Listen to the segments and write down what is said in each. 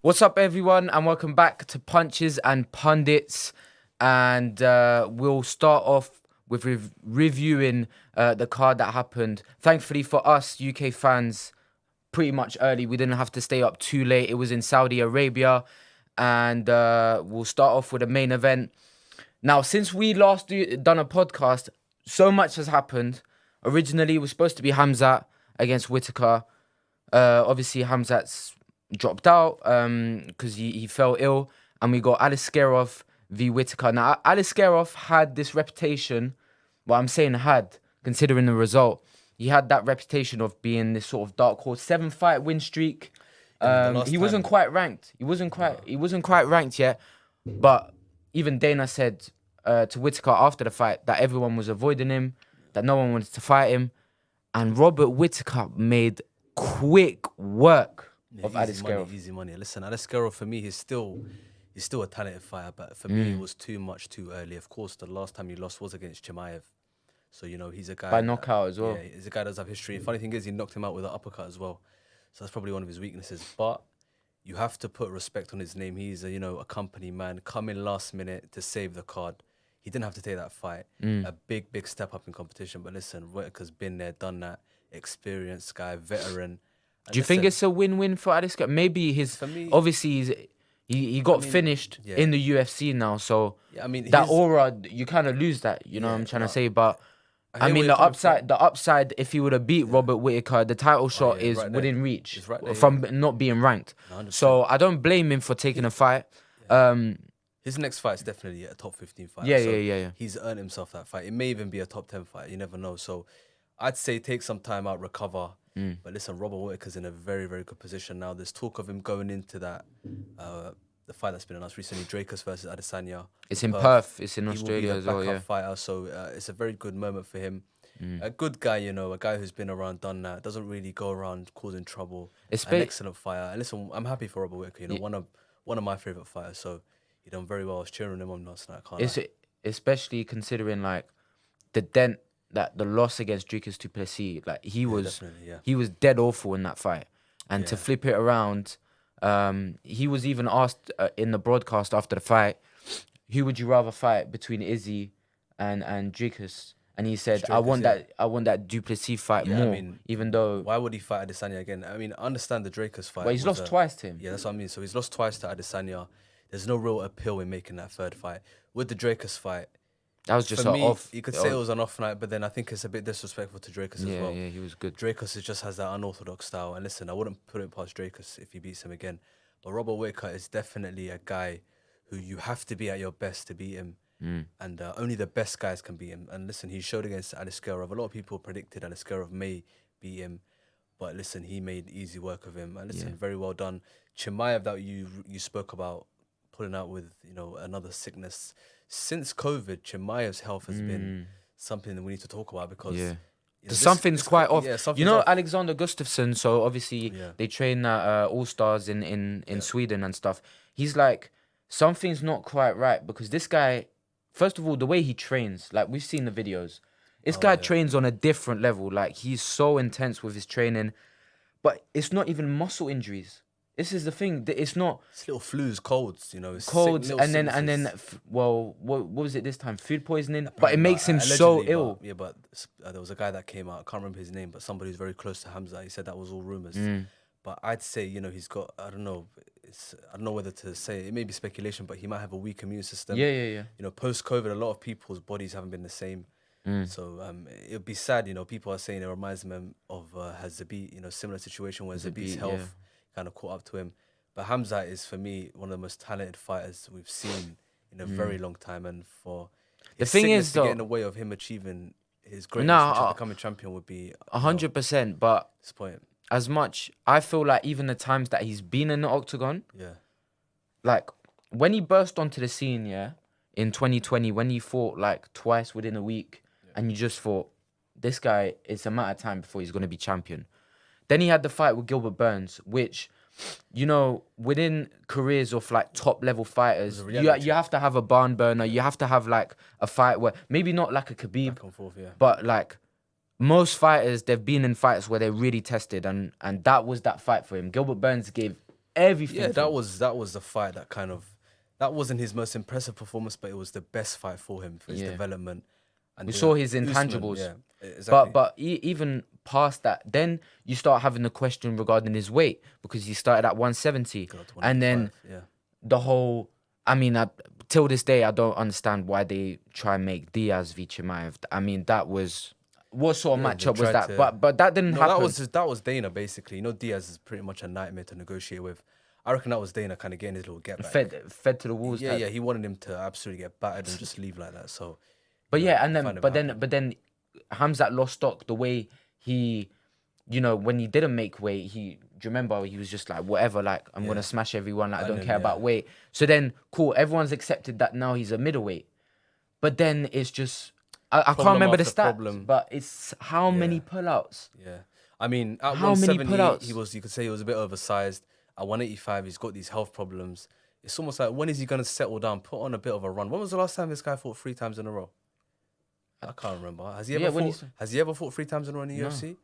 What's up, everyone, and welcome back to Punches and Pundits. And we'll start off with reviewing the card that happened. Thankfully for us UK fans, pretty much early. We didn't have to stay up too late. It was in Saudi Arabia, and we'll start off with the main event. Now, since we last done a podcast, so much has happened. Originally, it was supposed to be Khamzat against Whittaker. Obviously, Khamzat's dropped out because he fell ill, and we got Aliskerov v Whittaker. Now, Aliskerov had this reputation. Well, I'm saying had, considering the result. He had that reputation of being this sort of dark horse, 7-fight win streak. He wasn't quite ranked. He wasn't quite ranked yet. But even Dana said to Whittaker after the fight that everyone was avoiding him, that no one wanted to fight him, and Robert Whittaker made quick work of Aliskerov. Easy money. Listen, Aliskerov for me, he's still a talented fighter, but for me, it was too early. Of course, the last time he lost was against Chimaev. So, he's a guy... By knockout as well. Yeah, he's a guy that does have history. And funny thing is, he knocked him out with an uppercut as well. So that's probably one of his weaknesses. But you have to put respect on his name. He's a company man, come in last minute to save the card. He didn't have to take that fight. A big step up in competition. But listen, Whittaker's been there, done that. Experienced guy, veteran. Do you think it's a win-win for Aliskerov? Maybe obviously he got finished in the UFC now, so that aura, you kind of lose that, what I'm trying to say. But I mean, the upside, if he would have beat Robert Whittaker, the title shot is right within reach from not being ranked. 100%. So I don't blame him for taking a fight. His next fight is definitely a top 15 fight. Yeah. He's earned himself that fight. It may even be a top 10 fight. You never know. So I'd say take some time out, recover. But listen, Robert Whittaker's in a very, very good position now. There's talk of him going into that the fight that's been announced recently, Dracus versus Adesanya. It's in Perth. It's in Australia as well. Fighter, so it's a very good moment for him. A good guy, a guy who's been around, done that, doesn't really go around causing trouble. An excellent fighter. And listen, I'm happy for Robert Whittaker. One of my favorite fighters. So he done very well. I was cheering him on last night. Especially considering like the dent that the loss against Dricus du Plessis, like he was dead awful in that fight, and to flip it around, he was even asked in the broadcast after the fight, who would you rather fight between Izzy and Dricus? And he said, I want that du Plessis fight more. I mean, even though why would he fight Adesanya again? I mean, I understand the Dracus fight. But he's lost twice to him. Yeah, that's what I mean. So he's lost twice to Adesanya. There's no real appeal in making that third fight. With the Dracus fight, that was just off. You could say it was an off night, but then I think it's a bit disrespectful to Dracus as well. Yeah, he was good. Dracus just has that unorthodox style. And listen, I wouldn't put it past Dracus if he beats him again. But Robert Whittaker is definitely a guy who you have to be at your best to beat him. And only the best guys can beat him. And listen, he showed against Aliskerov. A lot of people predicted Aliskerov may beat him. But listen, he made easy work of him. And listen, very well done. Chimaev, that you spoke about, pulling out with, another sickness. Since COVID, Chimaev's health has been something that we need to talk about because something's quite off. Alexander Gustafsson, so obviously they train at All-Stars in Sweden and stuff. He's like, something's not quite right because this guy, first of all, the way he trains, like we've seen the videos, this guy trains on a different level. Like he's so intense with his training, but it's not even muscle injuries. This is the thing. It's not. It's little flus, colds, Colds, and then, what was it this time? Food poisoning. But it makes him so ill. But there was a guy that came out. I can't remember his name, but somebody who's very close to Khamzat. He said that was all rumors. But I'd say, he's got. I don't know. I don't know whether to say it. It may be speculation, but he might have a weak immune system. Yeah. Post COVID, a lot of people's bodies haven't been the same. So it'd be sad. People are saying it reminds them of Zabit. Similar situation where Zabit's health kind of caught up to him. But Khamzat is, for me, one of the most talented fighters we've seen in a very long time. And for the thing is, to get in the way of him achieving his greatness, which is becoming champion, would be 100%. But disappointing. As much, I feel like even the times that he's been in the octagon, like when he burst onto the scene, in 2020, when he fought like twice within a week, and you just thought, this guy, it's a matter of time before he's going to be champion. Then he had the fight with Gilbert Burns, which, within careers of like top level fighters, you have to have a barn burner. You have to have like a fight where maybe not like a Khabib, back and forth, but like most fighters, they've been in fights where they're really tested, and that was that fight for him. Gilbert Burns gave everything. Yeah, for that him. was the fight that wasn't his most impressive performance, but it was the best fight for him for his development. And We saw his Usman, intangibles. yeah, exactly. But even past that, then you start having the question regarding his weight because he started at 170, Got to and then 185, the whole. I mean, till this day, I don't understand why they try and make Diaz v Chimaev. I mean, that was what sort of they matchup was tried that? to- But that didn't No, happen. that was Dana basically. You know, Diaz is pretty much a nightmare to negotiate with. I reckon that was Dana kind of getting his little get back. Fed to the walls. Yeah, type. yeah, he wanted him to absolutely get battered and just leave like that. So, But you know, yeah, and I find then it but then Hamzat lost stock the way he, when he didn't make weight, do you remember he was just like whatever, like I'm gonna smash everyone, like I And don't then, care yeah. about weight. So then cool, everyone's accepted that now he's a middleweight, but then it's just I can't Problem remember the after stats, problem. but it's how many pullouts. Yeah, I mean, at How many 170, pullouts? you could say he was a bit oversized. At 185, he's got these health problems. It's almost like, when is he gonna settle down, put on a bit of a run? When was the last time this guy fought 3 times in a row? I can't remember. Has he ever when fought? he's- Has he ever fought 3 times in a row in the UFC?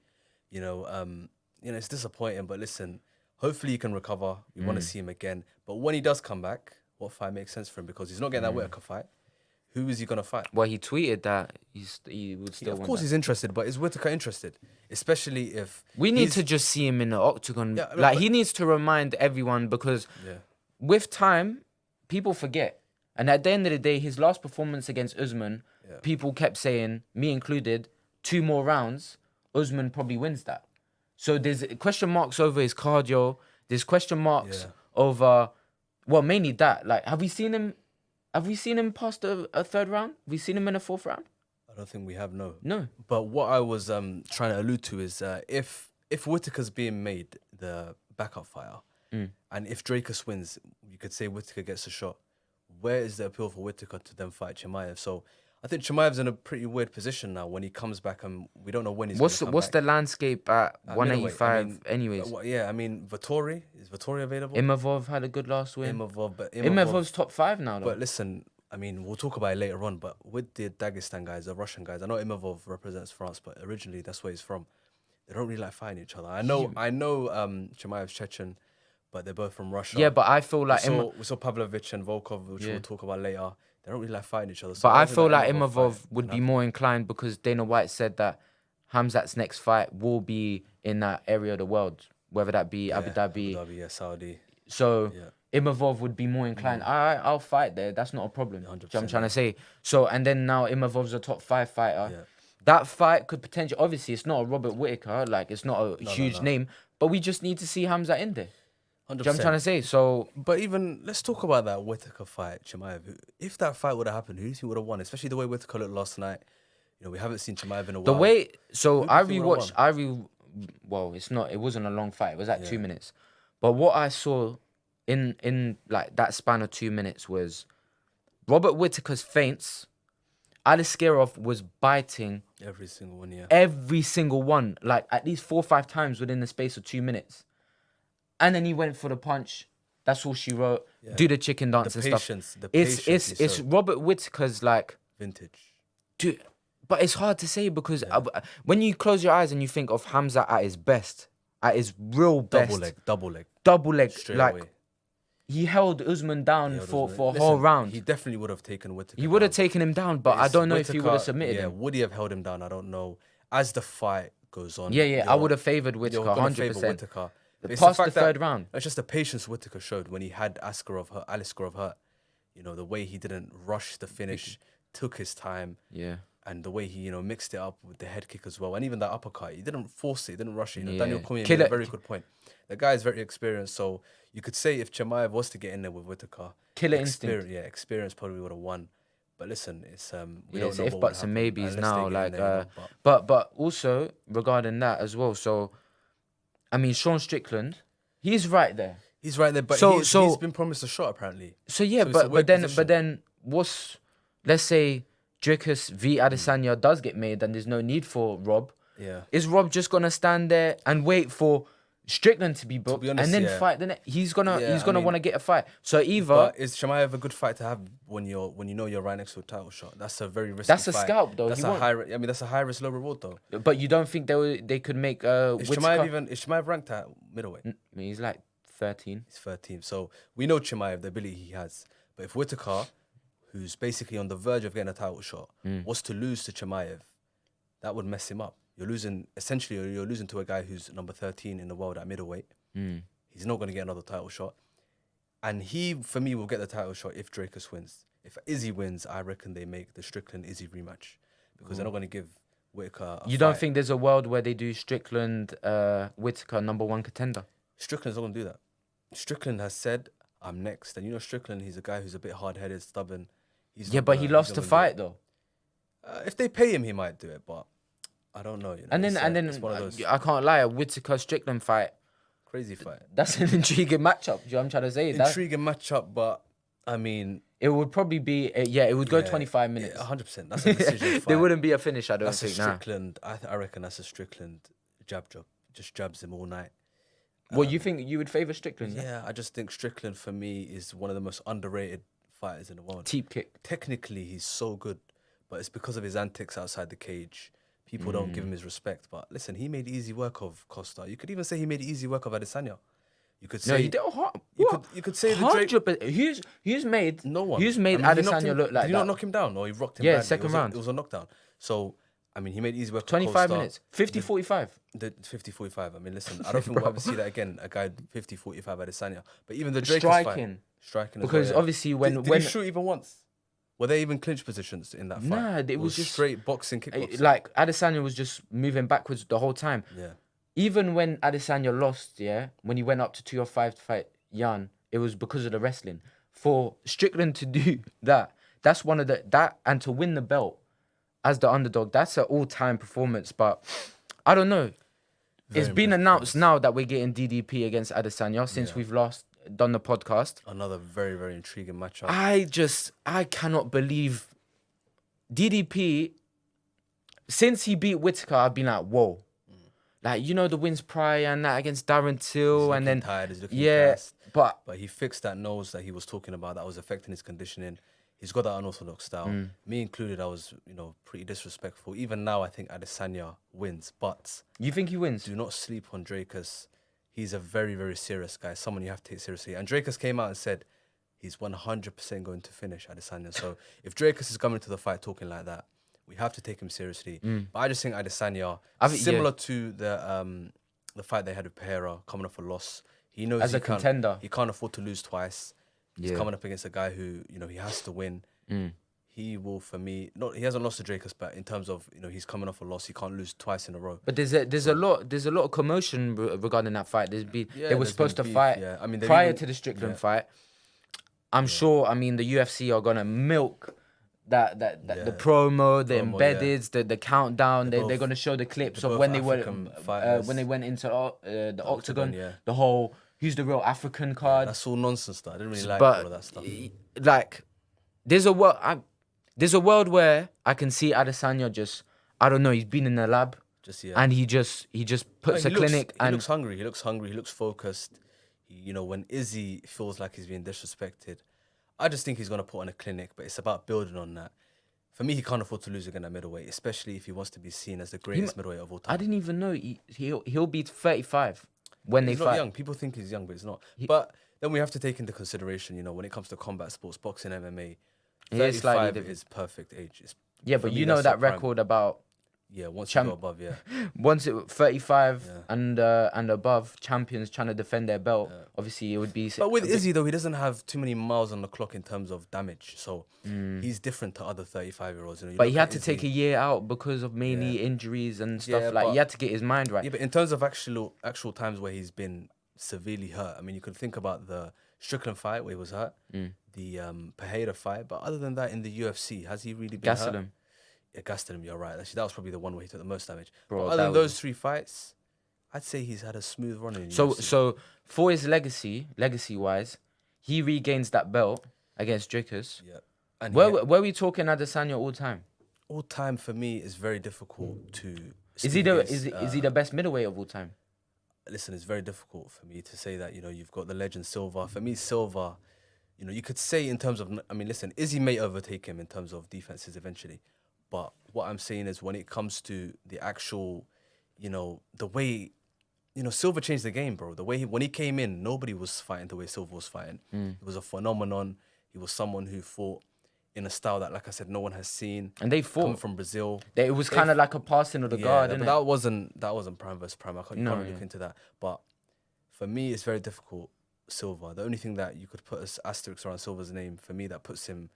You know, it's disappointing. But listen, hopefully he can recover. We want to see him again. But when he does come back, what fight makes sense for him? Because he's not getting that Whittaker fight. Who is he gonna fight? Well, he tweeted that he would Yeah, still. of want course that. he's interested, but is Whittaker interested? Especially if We need he's- to just see him in the octagon. Yeah, like but- he needs to remind everyone because Yeah. with time, people forget. And at the end of the day, his last performance against Usman, people kept saying, me included, 2 more rounds, Usman probably wins that. So there's question marks over his cardio. There's question marks over, well, mainly that. Like, have we seen him past a third round? Have we seen him in a 4th round? I don't think we have, no. No. But what I was trying to allude to is if Whittaker's being made the backup fighter, and if Dracus wins, you could say Whittaker gets a shot. Where is the appeal for Whittaker to then fight Chimaev? So I think Chimaev's in a pretty weird position now when he comes back, and we don't know when he's What's gonna come what's back. the landscape at At 185 middleweight, anyways? Yeah, I mean, Vettori, is Vettori available? Imavov had a good last win. Imavov, Imavov's top 5 now, though. But listen, I mean, we'll talk about it later on, but with the Dagestan guys, the Russian guys, I know Imavov represents France, but originally that's where he's from. They don't really like fighting each other. I know Chimaev's Chechen, but they're both from Russia. Yeah, but I feel like we saw Pavlovich and Volkov, which we'll talk about later. They don't really like fighting each other. So but I don't think feel that like Imavov fight would can be more inclined because Dana White said that Hamzat's next fight will be in that area of the world, whether that be Abu Dhabi. Abu Dhabi, yeah, Saudi. So Imavov would be more inclined. I'll fight there. That's not a problem. Do you know what I'm trying to say? So, and then now Imavov's a top 5 fighter. Yeah. That fight could potentially, obviously, it's not a Robert Whittaker, like it's not a huge name, but we just need to see Hamzat in there. 100%. Do you know what I'm trying to say? So, But even, let's talk about that Whittaker fight, Chimaev. If that fight would have happened, who do you think would have won? Especially the way Whittaker looked last night. You know, we haven't seen Chimaev in a while. the way, so Who do I you think would've rewatched, well, it wasn't a long fight. It was like 2 minutes. But what I saw in like that span of 2 minutes was Robert Whittaker's feints. Aliskerov was biting Every single one, yeah. every single one, like at least 4 or 5 times within the space of 2 minutes. And then he went for the punch. That's all she wrote. Do the chicken dance and patience, stuff. the It's patience he it's showed. Robert Whittaker's like, Vintage. dude, but it's hard to say because when you close your eyes and you think of Hamza at his best, at his real best, Double leg. double leg, Straight like away. he held Usman down Yeah, for Usman. a whole Listen, round. He definitely would have taken Whittaker. He would have down. taken him down, but I It's don't know if he would have Whittaker, submitted yeah, him. would he have held him down? I don't know. As the fight goes on. Yeah, I would have favored you're Whittaker, gonna 100%. favour Whittaker. But it's Past fact the that- third round. It's just the patience Whittaker showed when he had Aliskerov hurt. You know, the way he didn't rush the finish, took his time. Yeah. And the way he, mixed it up with the head kick as well. And even that uppercut, he didn't force it, he didn't rush it. Yeah. Daniel Cormier Kill made a it. very good point. The guy is very experienced, so you could say if Chimaev was to get in there with Whittaker, Killer instinct. Yeah, experience probably would have won. But listen, it's we Yeah, don't it's know if what buts would and happen maybes unless they now. get in Like, there, but but also regarding that as well. So, I mean, Sean Strickland, he's right there. he's right there. But So- he's been promised a shot apparently. So yeah, So it's a but weird then position. what's, let's say Dricus v Adesanya does get made and there's no need for Rob. Yeah. Is Rob just gonna stand there and wait for Strickland to be booked honest, and then yeah. fight? Then he's gonna Yeah, I mean, want to get a fight. So either But is Chimaev a good fight to have when you know you're right next to a title shot? That's a very risky That's a fight. scalp, though. That's He a won't- high. That's a high risk, low reward though. but you don't think they could make Is Whittaker? Chimaev ranked at middleweight? I mean, he's like 13. He's 13. So we know Chimaev, the ability he has. But if Whittaker, who's basically on the verge of getting a title shot, was to lose to Chimaev, that would mess him up. You're losing to a guy who's number 13 in the world at middleweight. He's not going to get another title shot. And he, for me, will get the title shot if Dracus wins. If Izzy wins, I reckon they make the Strickland-Izzy rematch. Because they're not going to give Whittaker a You fight. don't think there's a world where they do Strickland, Whittaker, number 1 contender? Strickland's not going to do that. Strickland has said, I'm next. And you know Strickland, he's a guy who's a bit hard-headed, stubborn. But he loves to fight, though. If they pay him, he might do it, but I don't know. You know, And then it's one of those I can't lie, a Whittaker-Strickland fight, crazy fight. that's an intriguing matchup. Do you know what I'm trying to say? Intriguing matchup, but I mean, It would probably be, it would go 25 minutes. 100%. That's a decision fight. There wouldn't be a finish, I don't That's think. a Strickland. I reckon that's a Strickland jab. Just jabs him all night. Well, you think you would favour Strickland? Yeah, I just think Strickland for me is one of the most underrated fighters in the world. Teep kick. Technically, he's so good, but it's because of his antics outside the cage. People don't give him his respect. But listen, he made easy work of Costa. You could even say he made easy work of Adesanya. You could say No, he did. you could say the Drake. 100%. Who's made No one. Who's made I mean, he knocked Adesanya him- look like Did he that? not knock him down, or he rocked him? Yeah, badly? second round. It was a knockdown. So I mean, he made easy work. of 25 Costa. minutes. 50-45. The 50-45. I mean, listen, I don't think we'll ever see that again. A guy 50-45 Adesanya. But even the Drake Striking. striking. Because as well, yeah. obviously when did he shoot even once? Were they even clinch positions in that fight? Nah, it was just straight boxing, kickboxing. like Adesanya was just moving backwards the whole time. Yeah. Even when Adesanya lost, when he went up to 205 to fight Jan, it was because of the wrestling. For Strickland to do that, that's one of and to win the belt as the underdog, that's an all-time performance. But I don't know. It's been announced now that we're getting DDP against Adesanya since we've last done the podcast. Another very, very intriguing matchup. I cannot believe DDP, since he beat Whittaker, I've been like, whoa. Like, you know, the wins prior and that against Darren Till, and then tired, he's looking yeah, gassed. but he fixed that nose that he was talking about that was affecting his conditioning. He's got that unorthodox style. Me included, I was, pretty disrespectful. Even now, I think Adesanya wins, but you think he wins? do not sleep on Dracus. He's a very, very serious guy, someone you have to take seriously. And Dracus came out and said he's 100% going to finish Adesanya. So if Dracus is coming to the fight talking like that, we have to take him seriously. But I just think Adesanya, similar to the fight they had with Pereira, coming off a loss, he knows As a contender, he can't afford to lose twice. He's coming up against a guy who, he has to win. He will, for me, he hasn't lost to Dracus, but in terms of, he's coming off a loss, he can't lose twice in a row. But there's a lot of commotion regarding that fight. They were supposed to beef, fight yeah. I mean, prior to the Strickland fight. I'm sure. I mean, the UFC are gonna milk the promo, the embeddeds, the countdown. They're gonna show the clips of when they went into the octagon. The whole who's the real African card. That's all nonsense. Stuff. I didn't really like all of that stuff. Like, there's a world where I can see Adesanya just, I don't know, he's been in the lab, and he just puts a clinic. He looks hungry. He looks hungry. He looks focused. When Izzy feels like he's being disrespected, I just think he's gonna put on a clinic. But it's about building on that. For me, he can't afford to lose again at middleweight, especially if he wants to be seen as the greatest middleweight of all time. I didn't even know he'll be 35 when He's they not fight. young. People think he's young, but he's not. But then we have to take into consideration, when it comes to combat sports, boxing, MMA, 35 is perfect age. But you know that record about once you go above, once it 35 and above champions trying to defend their belt, obviously it would be. But with Izzy though, he doesn't have too many miles on the clock in terms of damage, so he's different to other 35-year-olds. But he had to take a year out because of mainly injuries and stuff. Like, he had to get his mind right. Yeah, but in terms of actual times where he's been severely hurt, I mean, you could think about the Strickland fight where he was hurt, the Pereira fight, but other than that, in the UFC, has he really been hurt? Him. Yeah, gassed him, you're right. Actually, that was probably the one where he took the most damage. Bro, but other than those 3 fights, I'd say he's had a smooth run in UFC. So for his legacy-wise, he regains that belt against Dracus. Yeah. And where we talking Adesanya all time? All time for me is very difficult to. Is he the best middleweight of all time? Listen, it's very difficult for me to say that. You've got the legend Silva. For me, Silva, you could say in terms of. I mean, listen, Izzy may overtake him in terms of defenses eventually, but what I'm saying is when it comes to the actual, the way, Silva changed the game, bro. The way when he came in, nobody was fighting the way Silva was fighting. He was a phenomenon. He was someone who fought in a style that, like I said, no one has seen. And they fought. Coming from Brazil. It was kind of like a passing of the guard, but innit? that wasn't prime versus prime. I can't really look into that. But for me, it's very difficult. Silva. The only thing that you could put as asterisks around Silva's name for me that puts him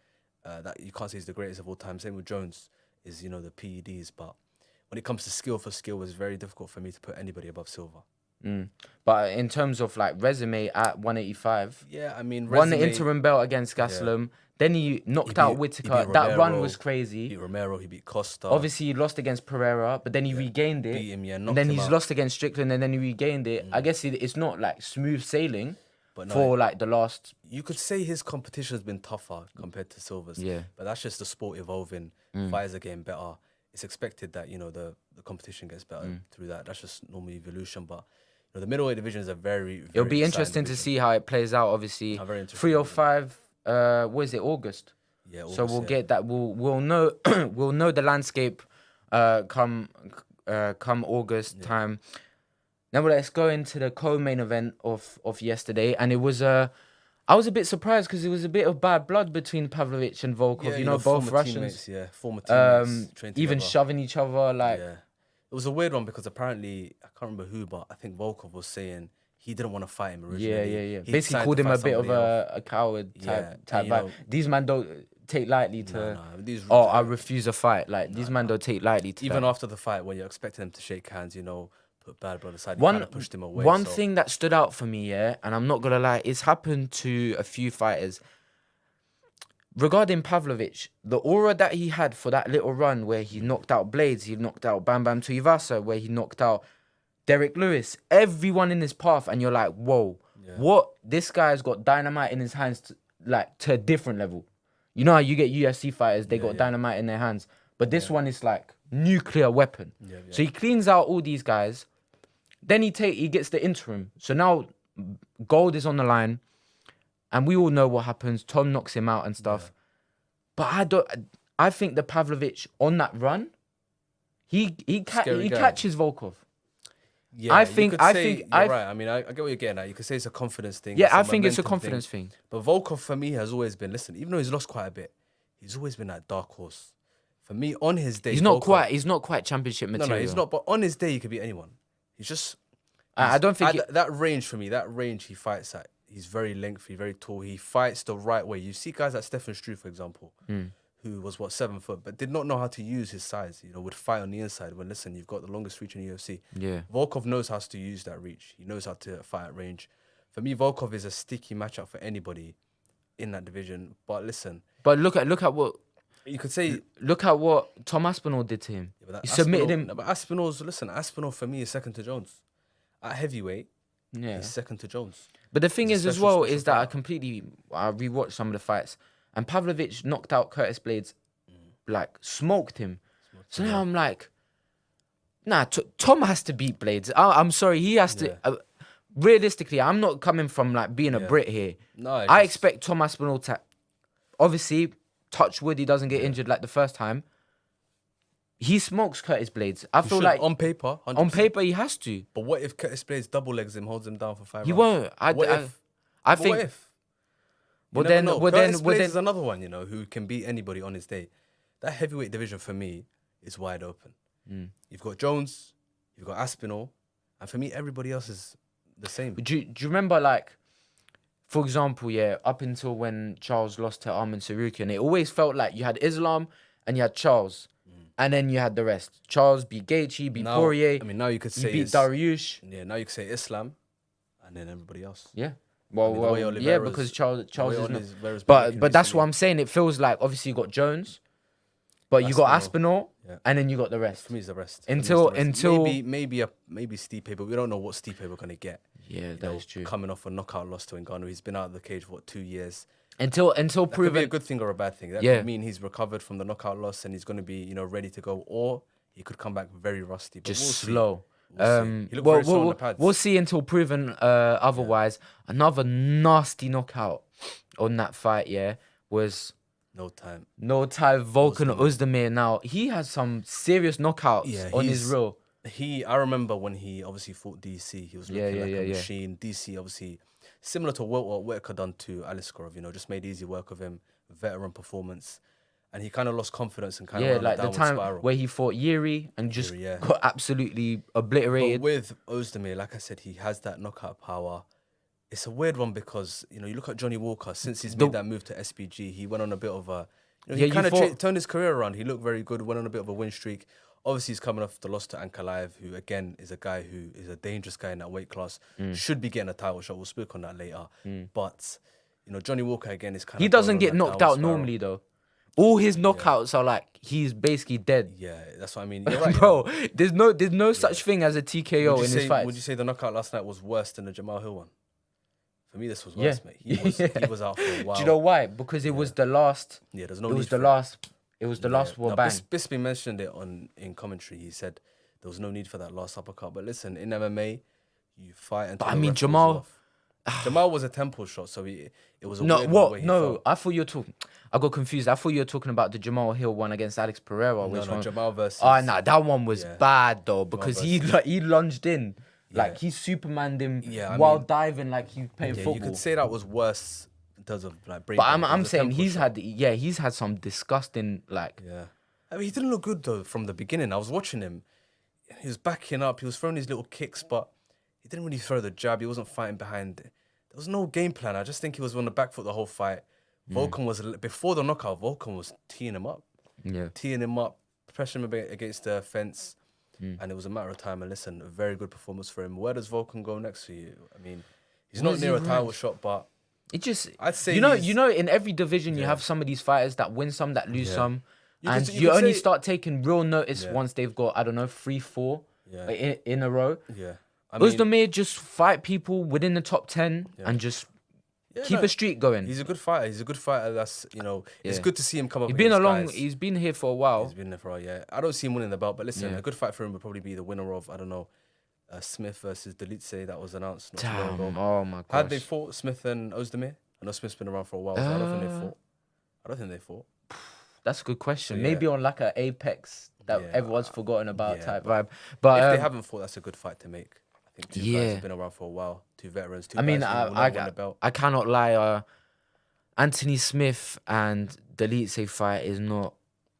that you can't say he's the greatest of all time. Same with Jones is the PEDs, but when it comes to skill for skill, it's very difficult for me to put anybody above Silva. But in terms of like resume at 185, yeah, I mean, won the interim belt against Gastelum. Then he knocked out Whittaker. That run was crazy. He beat Romero, he beat Costa. Obviously, he lost against Pereira, but then he regained it. Beat him, and then he's lost against Strickland, and then he regained it. I guess it's not like smooth sailing for like the last. You could say his competition has been tougher compared to Silva's. Yeah. But that's just the sport evolving. Fighters are getting better. It's expected that, the competition gets better through that. That's just normal evolution. But the middleweight division is a very It'll be interesting to see how it plays out. Obviously, 305. What is it? August. Yeah. August, so we'll get that. We'll know. We'll know the landscape. Come August time. Now let's go into the co-main event of yesterday, and it was I was a bit surprised because it was a bit of bad blood between Pavlovich and Volkov. Yeah, both Russians. Teammates, former teammates. Trained even together. shoving each other like. Yeah. It was a weird one because apparently, I can't remember who, but I think Volkov was saying he didn't want to fight him originally. Yeah. He Basically called him a bit of a coward type vibe. These men don't take lightly to... I refuse a fight. Like, these men don't take lightly to even that. after the fight, when you're expecting them to shake hands, put bad blood aside, you kind of pushed him away. One thing that stood out for me, and I'm not going to lie, it's happened to a few fighters. Regarding Pavlovich, the aura that he had for that little run where he knocked out Blades, he knocked out Bam Bam Tuivasa, where he knocked out Derek Lewis, everyone in his path, and you're like, whoa, what? This guy's got dynamite in his hands to a different level. You know how you get UFC fighters, they got dynamite in their hands, but this one is like nuclear weapon. So he cleans out all these guys, then he gets the interim. So now gold is on the line. And we all know what happens. Tom knocks him out and stuff. But I think the Pavlovich on that run, he catches Volkov. Yeah, I think you're right. I mean, I get what you're getting at. You could say it's a confidence thing. Yeah, I think it's a confidence thing. But Volkov for me has always been, listen, even though he's lost quite a bit, he's always been that dark horse. For me, on his day, he's not quite championship material. No, he's not. But on his day, he could beat anyone. He's just. I don't think that range for me. That range he fights at. He's very lengthy, very tall. He fights the right way. You see guys like Stefan Struve, for example, who was 7 foot, but did not know how to use his size. Would fight on the inside. When listen, you've got the longest reach in the UFC. Yeah. Volkov knows how to use that reach. He knows how to fight at range. For me, Volkov is a sticky matchup for anybody in that division. But listen. But look at what you could say. Look at what Tom Aspinall did to him. Yeah, he submitted him. No, but Aspinall for me is second to Jones. At heavyweight, he's second to Jones. But the thing is as well is that I rewatched some of the fights and Pavlovich knocked out Curtis Blades, smoked him. So now I'm like, nah, Tom has to beat Blades. I'm sorry, he has to. Realistically, I'm not coming from being a Brit here. No, I expect Tom Aspinall to, obviously, touch wood, he doesn't get injured like the first time. He smokes Curtis Blades. I feel like on paper, 100%. On paper he has to. But what if Curtis Blades double legs him, holds him down for 5 rounds? He won't. I think. What if? Curtis Blades is another one, who can beat anybody on his day. That heavyweight division for me is wide open. You've got Jones, you've got Aspinall, and for me everybody else is the same. Do you remember for example, up until when Charles lost to Arman Sarukian, it always felt like you had Islam and you had Charles. And then you had the rest. Charles beat Gaethje, beat Poirier. I mean, now you could say beat Dariush. Yeah, now you could say Islam, and then everybody else. Yeah. Because Charles is. But that's what I'm saying. It feels like obviously you got Jones, but you got Aspinall, and then you got the rest. For me, it's the rest. Until maybe Stipe, but we don't know what Stipe we're gonna get. Yeah, that is true. Coming off a knockout loss to Ngannou, he's been out of the cage for 2 years. Until that proven could be a good thing or a bad thing. That could mean he's recovered from the knockout loss and he's going to be, ready to go, or he could come back very rusty. But just slow. He looked very slow on the pads. We'll see until proven otherwise. Yeah. Another nasty knockout on that fight. Was no time. Volkan Ozdemir. Now he has some serious knockouts on his reel. I remember when he obviously fought DC, he was looking like a machine. DC obviously similar to what Whitaker done to Aliskerov, just made easy work of him, veteran performance. And he kind of lost confidence and kind of went on a the downward time spiral. where he fought Yuri and just got absolutely obliterated. But with Ozdemir, like I said, he has that knockout power. It's a weird one because, you look at Johnny Walker, since he's made that move to SPG, he went on a bit of a... he kind of turned his career around. He looked very good, went on a bit of a win streak. Obviously, he's coming off the loss to Ankalaev, who, again, is a guy who is a dangerous guy in that weight class. Should be getting a title shot. We'll speak on that later. But, Johnny Walker, again, is kind of... He doesn't get knocked out normally, though. All his knockouts are like he's basically dead. Yeah, that's what I mean. You're right, bro. There's no such thing as a TKO in his fight. Would you say the knockout last night was worse than the Jamal Hill one? For me, this was worse, mate. He was out for a while. Do you know why? Because it was the last. Yeah, there's no. It was the last. It was the last war bang. Bisping mentioned it in commentary. He said there was no need for that last uppercut. But listen, in MMA, you fight until. But I mean, Jamal was a temple shot, so it was a no. Weird What? way No, I thought you were talking. I got confused. I thought you were talking about the Jamal Hill one against Alex Pereira. Which one? Jamal versus. Oh, nah, that one was bad though because he lunged in. Like he Supermaned him while diving like he playing football. You could say that was worse in terms of like. But I'm saying he's had some disgusting like. Yeah, I mean he didn't look good though from the beginning. I was watching him. He was backing up. He was throwing these little kicks, but he didn't really throw the jab. He wasn't fighting behind. There was no game plan. I just think he was on the back foot the whole fight. Volkan was before the knockout. Volkan was teeing him up. Yeah, teeing him up, pressuring him against the fence. And it was a matter of time. And listen, a very good performance for him. Where does Volkan go next for you? I mean, he's not near a title shot, but it just I'd say in every division you have some of these fighters that win some, that lose some, and you only start taking real notice once they've got 3, 4 in a row. Yeah, Ozdemir just fight people within the top 10 and just. Keep a streak going. He's a good fighter. He's a good fighter. That's it's good to see him come up. He's been here for a while. He's been there for a while. Yeah, I don't see him winning the belt, but listen, a good fight for him would probably be the winner of Smith versus Delice that was announced. Damn! Oh my god! Had they fought Smith and Ozdemir? I know Smith's been around for a while, so I don't think they fought. That's a good question. Maybe on like an Apex that everyone's forgotten about type vibe. But if they haven't fought, that's a good fight to make. I think two guys have been around for a while. Two veterans. I cannot lie. Anthony Smith and Delice fight is not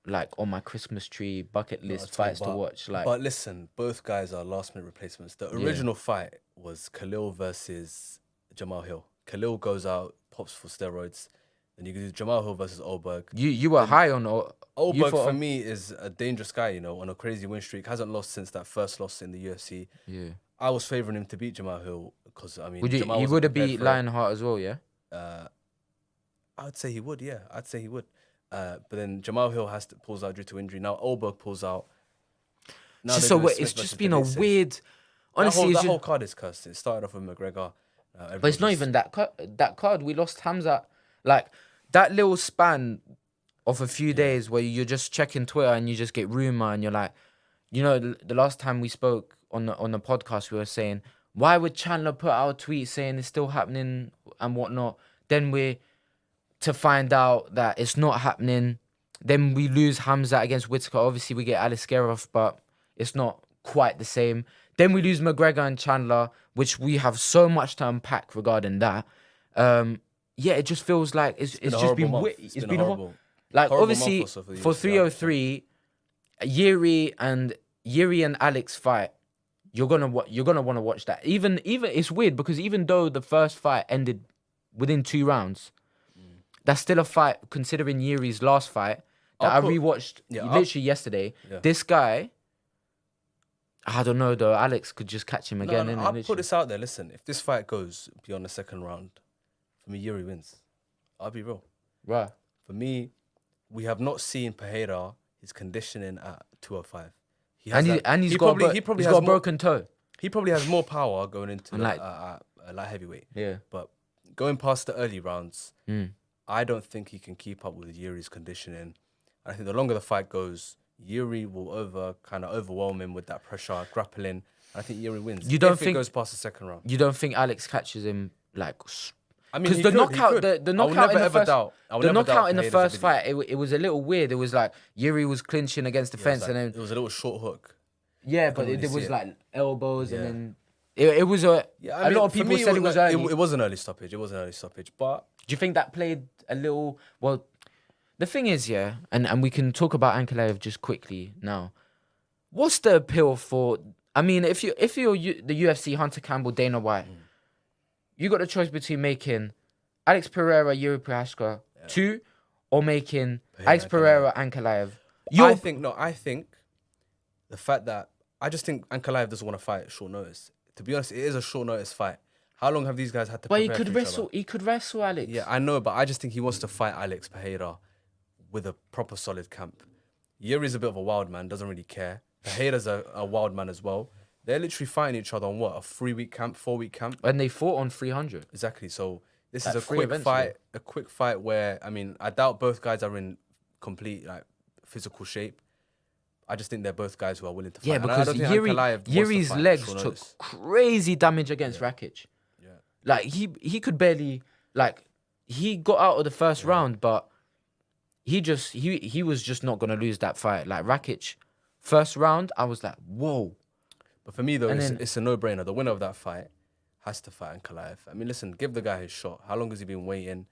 like on my Christmas tree bucket list fights to watch. But listen, both guys are last minute replacements. The original fight was Khalil versus Jamal Hill. Khalil goes out, pops for steroids. Then you can do Jamal Hill versus Olberg. You were high on Olberg for me is a dangerous guy. On a crazy win streak. Hasn't lost since that first loss in the UFC. Yeah. I was favouring him to beat Jamal Hill because he would have beat Lionheart as well, yeah. I'd say he would, yeah. But then Jamal Hill pulls out due to injury. Now Olberg pulls out. It's just been a weird. Honestly, that whole card is cursed. It started off with McGregor, but it's not even that card. We lost Khamzat. Like that little span of a few days where you're just checking Twitter and you just get rumor and you're like, the last time we spoke on the podcast, we were saying, why would Chandler put out a tweet saying it's still happening and whatnot? Then to find out that it's not happening. Then we lose Khamzat against Whitaker. Obviously, we get Aliskerov, but it's not quite the same. Then we lose McGregor and Chandler, which we have so much to unpack regarding that. It just feels like it's just been weird. It's been horrible. Like obviously for 303, Yuri and Alex fight. You're gonna want to watch that. Even it's weird because even though the first fight ended within 2 rounds, that's still a fight considering Yuri's last fight that I rewatched literally yesterday. Yeah. This guy, I don't know though. Alex could just catch him again. I'll put this out there. Listen, if this fight goes beyond the second round, for me Yuri wins. I'll be real. Right. For me, we have not seen Pereira his conditioning at 205. He's got a broken toe. He probably has more power going into light heavyweight. Yeah. But going past the early rounds, I don't think he can keep up with Yuri's conditioning. I think the longer the fight goes, Yuri will overwhelm him with that pressure, grappling. I think Yuri wins. If it goes past the second round. You don't think Alex catches him like? I mean, because the knockout in the first fight, it was a little weird. It was like Yuri was clinching against the fence, and then it was a little short hook. Yeah, I but couldn't it really see was it. like elbows, and Yeah. then it was a. Yeah, A lot of for people me, said it was early. It was an early stoppage. It was an early stoppage, but Do you think that played a little? Well, the thing is, yeah, and we can talk about Ankalaev just quickly now. What's the appeal for? I mean, if you're the UFC, Hunter Campbell, Dana White, you got the choice between making Alex Pereira, Yuri Prochazka 2, or making Alex Pereira, Ankalaev. I think the fact that I just think Ankalaev doesn't want to fight at short notice. To be honest, it is a short notice fight. How long have these guys had to But prepare for each other? He could wrestle Alex. Yeah, I know, but I just think he wants to fight Alex Pereira with a proper solid camp. Yuri's a bit of a wild man, doesn't really care. Pereira's a wild man as well. They're literally fighting each other on what, a 3-week camp, 4-week camp? And they fought on 300. Exactly. So this Like is a three quick events fight. ago. A quick fight where, I mean, I doubt both guys are in complete like physical shape. I just think they're both guys who are willing to fight. Yeah, And I because don't think Ankalaev wants to Yuri's fight at legs short took notice. crazy damage against Rakic. Yeah. Like he could barely he got out of the first round, but he was just not gonna lose that fight. Like Rakic, first round, I was like, whoa. But for me though, And it's a no-brainer. The winner of that fight has to fight Ankalaev. I mean, listen, give the guy his shot. How long has he been waiting?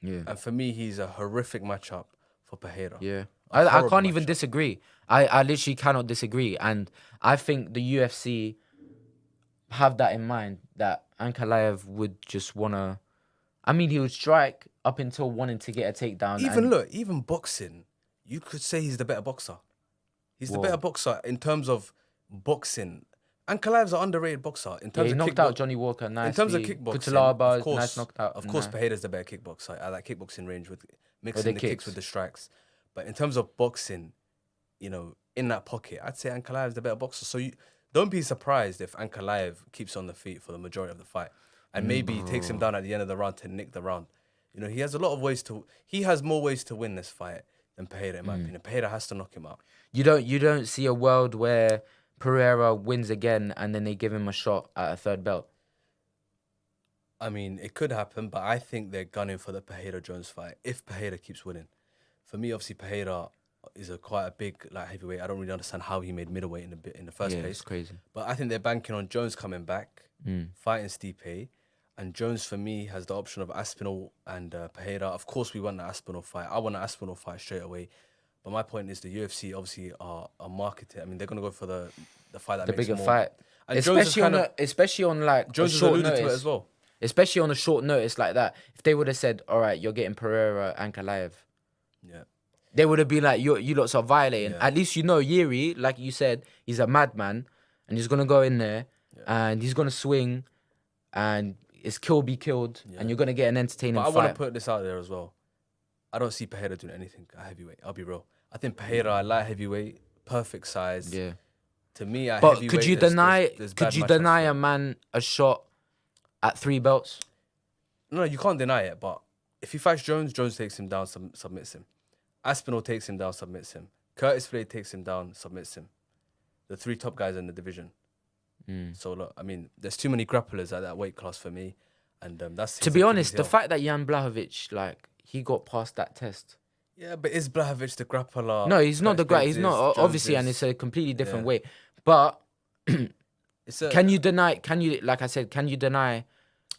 Yeah. And for me, he's a horrific matchup for Pereira. Yeah. A I horrible can't even matchup. disagree. I literally cannot disagree. And I think the UFC have that in mind, that Ankalaev would just wanna he would strike up until wanting to get a takedown. Even boxing, you could say he's the better boxer. He's the Whoa. better boxer in terms of boxing. Ankalaev's an underrated boxer in terms he of knocked out Johnny Walker nicely. In terms of kickboxing, Kutalaba, of course, nice knockout. of course, Pereira's the better kickboxer at that kickboxing range with mixing the the kicks kicks. with the strikes. But in terms of boxing, you know, in that pocket, I'd say Ankalaev's the better boxer. So don't be surprised if Ankalaev keeps on the feet for the majority of the fight and maybe takes him down at the end of the round to nick the round. You know, he has more ways to win this fight than Pereira, in my opinion. Pereira has to knock him out. You don't see a world where Pereira wins again and then they give him a shot at a third belt. I mean, it could happen, but I think they're gunning for the Pereira-Jones fight if Pereira keeps winning. For me, obviously, Pereira is quite a big heavyweight. I don't really understand how he made middleweight in the first place. It's crazy. But I think they're banking on Jones coming back, fighting Stipe. And Jones, for me, has the option of Aspinall and Pereira. Of course, we want the Aspinall fight. I want an Aspinall fight straight away. But my point is the UFC obviously are marketing. I mean, they're going to go for the fight that The makes bigger more. fight. And Especially on like Jones a has short alluded notice. to it as well. Especially on a short notice like that. If they would have said, all right, you're getting Pereira, Ankalaev. Yeah. They would have been like, you lots are violating. Yeah. At least you know Yuri, like you said, he's a madman. And he's going to go in there and he's going to swing and it's kill be killed. And you're going to get an entertaining But I fight. want to put this out there as well. I don't see Pereira doing anything at heavyweight. I'll be real. I think Pereira at light heavyweight, perfect size. Yeah. To me, at But heavyweight, could you there's deny bad matchups. a man a shot at 3 belts? No, you can't deny it. But if he fights Jones, Jones takes him down, submits him. Aspinall takes him down, submits him. Curtis Blade takes him down, submits him. The 3 top guys in the division. So look, I mean, there's too many grapplers at that weight class for me, and that's To be honest, the fact that Jan Blachowicz, he got past that test. Yeah, but is Blachowicz the grappler? No, he's not the great. Curtis He's Blades not is, obviously, Jones and is. it's a completely different way. But can you deny? Like I said, can you deny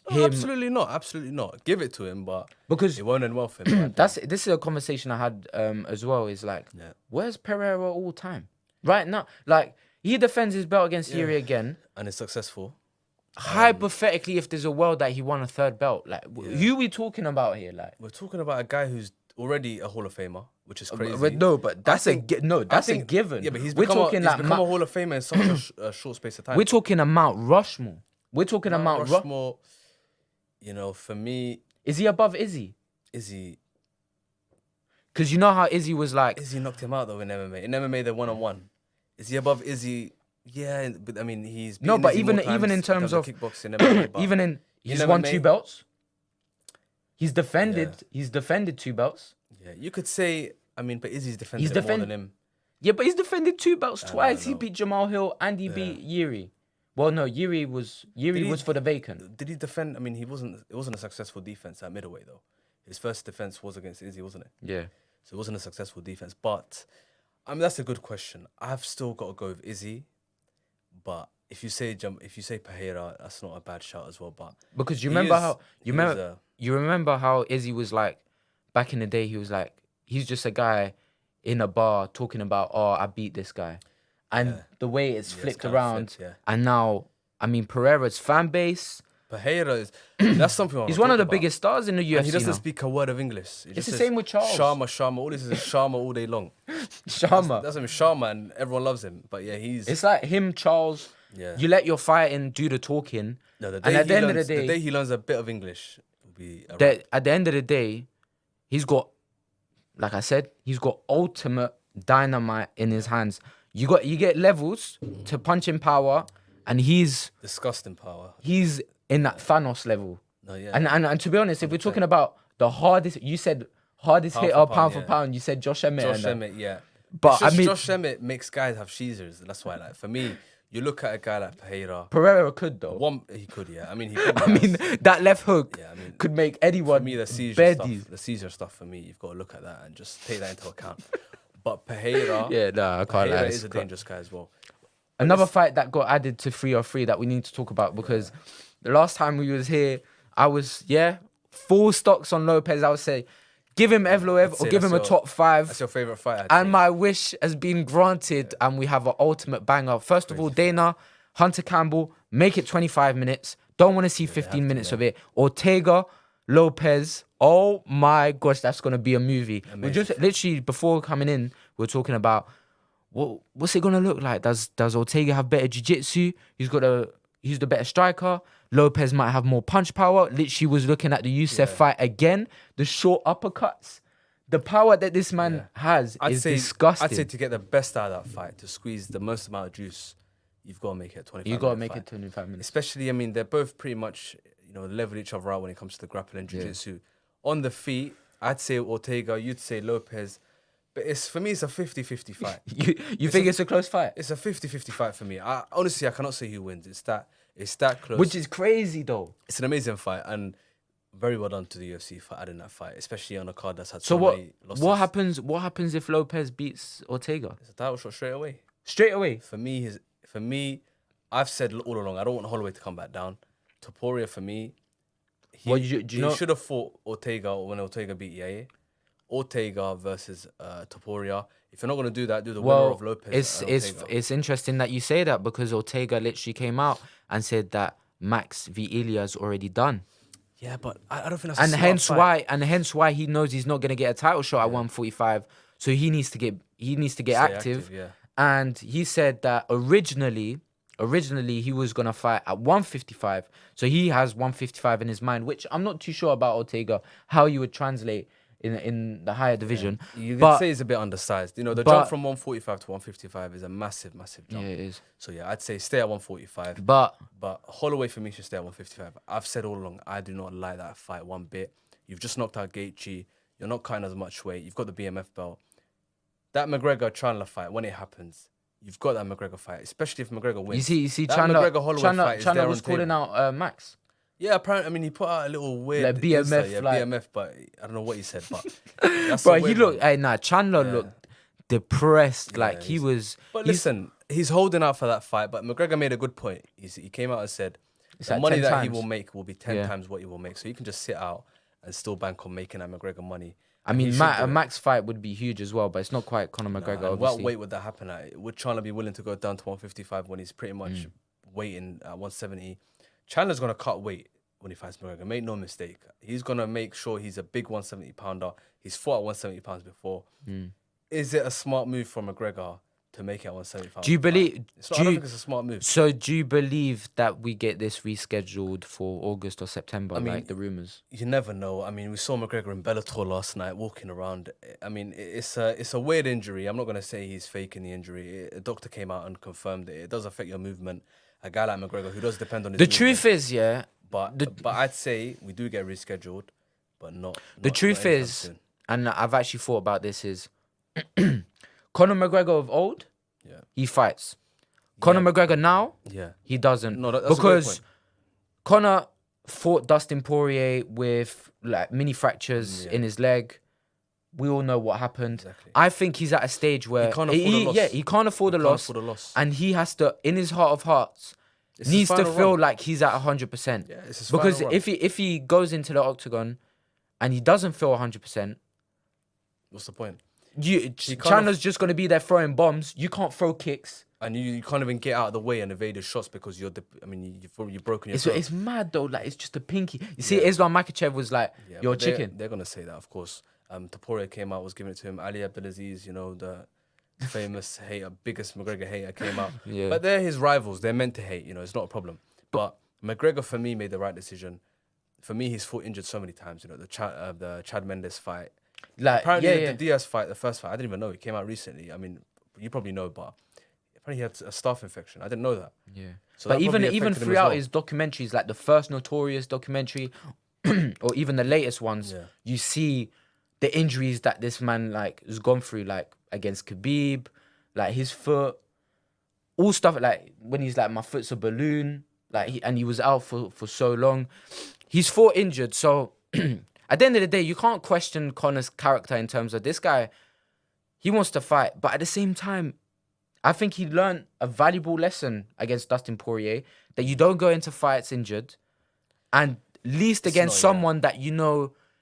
No, him? absolutely not. Absolutely not. Give it to him, but Because it won't end well for him. this is a conversation I had as well. Is like, where's Pereira all time? Right now, like he defends his belt against Yuri again. And it's successful. Hypothetically, if there's a world that he won a 3rd belt, like who we talking about here? Like, We're talking about a guy who's already a Hall of Famer, which is crazy. but that's a given. Yeah, but he's we're become, talking he's become a Hall of Famer in such a short space of time. We're talking a Mount Rushmore. We're talking a Mount Rushmore. Rushmore. You know, for me, Is he above Izzy? Izzy Because you know how Izzy was like. Izzy knocked him out though in MMA. In MMA, they're 1-on-1. Is he above Izzy? Yeah, but I mean, he's No, beaten but Izzy even more even in times terms of kickboxing, MMA, but even in he's in won MMA 2 belts. He's defended. He's defended 2 belts. yeah, you could say. I mean, but Izzy's defended He's it more than him. Yeah, but he's defended 2 belts twice. He know. beat Jamal Hill and he beat Yuri. Well, no, Yuri was for the vacant. Did he defend? I mean, It wasn't a successful defense at middleweight though. His first defense was against Izzy, wasn't it? Yeah. So it wasn't a successful defense. But I mean, that's a good question. I've still got to go with Izzy, but if you say Pereira, that's not a bad shout as well. But Because you remember how Izzy was like back in the day. He was like, he's just a guy in a bar talking about, oh, I beat this guy, and the way it's flipped around, and now, I mean, Pereira's fan base. Pereira is that's something He's one of the biggest stars in the UFC. And he doesn't now. speak a word of English. It's the same with Charles. Sharma. All this is Sharma all day long. Sharma. That's him, Sharma, and everyone loves him. But yeah, It's like him, Charles. Yeah. You let your fighting do the talking. No, and at the end of the day, the day he learns a bit of English will be. At the end of the day, he's got, like I said, he's got ultimate dynamite in his hands. You get levels to punch in power, and he's disgusting power. He's in that Thanos level. No, yeah. And to be honest, if we're talking about the hardest, you said hardest hitter pound for pound. You said Josh Emmett. Josh Emmett, yeah. But I mean, Josh Emmett makes guys have sheezers. That's why, like, for me, you look at a guy like Pereira could though. He could, yeah. I mean, he could. I mean, that left hook could make anyone. For me, the seizure stuff. For me, you've got to look at that and just take that into account. But Pereira, I can't lie. Is a dangerous guy as well. Another fight that got added to 303 that we need to talk about, because the last time we was here, I was full stocks on Lopez. I would say give him Evloev or give him a top 5. That's your favorite fight. And my wish has been granted, and we have an ultimate banger. First of all, Dana, Hunter Campbell, make it 25 minutes. Don't want to see 15 minutes of it. Ortega, Lopez. Oh my gosh, that's gonna be a movie. We just literally before coming in, we were talking about what's it gonna look like. Does Ortega have better jiu-jitsu? He's the better striker. Lopez might have more punch power. Literally was looking at the Youssef fight again. The short uppercuts. The power that this man has is disgusting. I'd say to get the best out of that fight, to squeeze the most amount of juice, you've got to make it 25 minutes. You've got to make it 25 minutes. Especially, I mean, they're both pretty much, level each other out when it comes to the grappling and jiu-jitsu. On the feet, I'd say Ortega, you'd say Lopez. But for me, it's a 50-50 fight. you think it's a close fight? It's a 50-50 fight for me. Honestly, I cannot say who wins. It's that close. Which is crazy, though. It's an amazing fight, and very well done to the UFC for adding that fight, especially on a card that's had so many losses. What happens if Lopez beats Ortega? It's a title shot straight away. Straight away? For me, I've said all along, I don't want Holloway to come back down. Topuria, for me, he should have fought Ortega when Ortega beat Yair. Ortega versus Topuria. If you're not going to do that, do the winner of Lopez. It's interesting that you say that, because Ortega literally came out and said that Max v. Ilya's already done. Yeah, but I don't think that's hence why he knows he's not going to get a title shot at 145. So he needs to get active. Yeah. And he said that originally he was going to fight at 155. So he has 155 in his mind, which I'm not too sure about Ortega, how you would translate in the higher division. Yeah. You could say he's a bit undersized. The jump from 145 to 155 is a massive, massive jump. Yeah, it is. So yeah, I'd say stay at 145. But Holloway for me should stay at 155. I've said all along, I do not like that fight one bit. You've just knocked out Gaethje. You're not cutting as much weight. You've got the BMF belt. That McGregor-Chandler fight, when it happens, you've got that McGregor fight, especially if McGregor wins. You see, that Chandler was calling table. out Max. Yeah, apparently. I mean, he put out a little weird BMF, BMF, but I don't know what he said. But that's Chandler looked depressed, like he was. But listen, he's holding out for that fight. But McGregor made a good point. He came out and said the money that he will make will be 10 times what he will make. So you can just sit out and still bank on making that McGregor money. I mean, a Max fight would be huge as well, but it's not quite Conor McGregor. Obviously. What weight would that happen at? Would Chandler be willing to go down to 155 when he's pretty much waiting at 170? Chandler's going to cut weight when he fights McGregor. Make no mistake. He's going to make sure he's a big 170-pounder. He's fought at 170 pounds before. Is it a smart move from McGregor to make it at 175? Do you believe? I don't think it's a smart move. So do you believe that we get this rescheduled for August or September, like the rumours? You never know. I mean, we saw McGregor in Bellator last night walking around. I mean, it's a weird injury. I'm not going to say he's faking the injury. A doctor came out and confirmed it. It does affect your movement. A guy like McGregor, who does depend on his movement. Truth is, But I'd say we do get rescheduled, but not. The truth is, and I've actually thought about this, is Conor McGregor of old, he fights. Conor McGregor now, he doesn't. No, that's because Conor fought Dustin Poirier with like mini fractures in his leg. we all know what happened. Exactly. I think he's at a stage where He can't afford a loss. Yeah, he can't afford a loss. And he has to, in his heart of hearts, needs to feel like he's at 100%. Yeah, it's his because final run. if he goes into the octagon and he doesn't feel 100%, what's the point? Chandler's just going to be there throwing bombs. You can't throw kicks. And you can't even get out of the way and evade his shots because you've broken your throat. It's mad though. Like, it's just a pinky. You see, Islam Makhachev was like, you're a chicken. They're going to say that, of course. Topuria came out, was giving it to him. Ali Abdelaziz, the famous hater, biggest McGregor hater, came out. Yeah. But they're his rivals. They're meant to hate. It's not a problem. But McGregor, for me, made the right decision. For me, he's fought injured so many times. The Chad Mendes fight. Like, apparently, the Diaz fight, the first fight, I didn't even know. He came out recently. I mean, you probably know, but apparently he had a staph infection. I didn't know that. Yeah. So but that even throughout his documentaries, like the first Notorious documentary, or even the latest ones, you see the injuries that this man has gone through, like against Khabib, like his foot, all stuff like when he's like, my foot's a balloon, and he was out for so long. He's fought injured, so at the end of the day, you can't question Conor's character in terms of this guy. He wants to fight, but at the same time, I think he learned a valuable lesson against Dustin Poirier that you don't go into fights injured, and least against someone that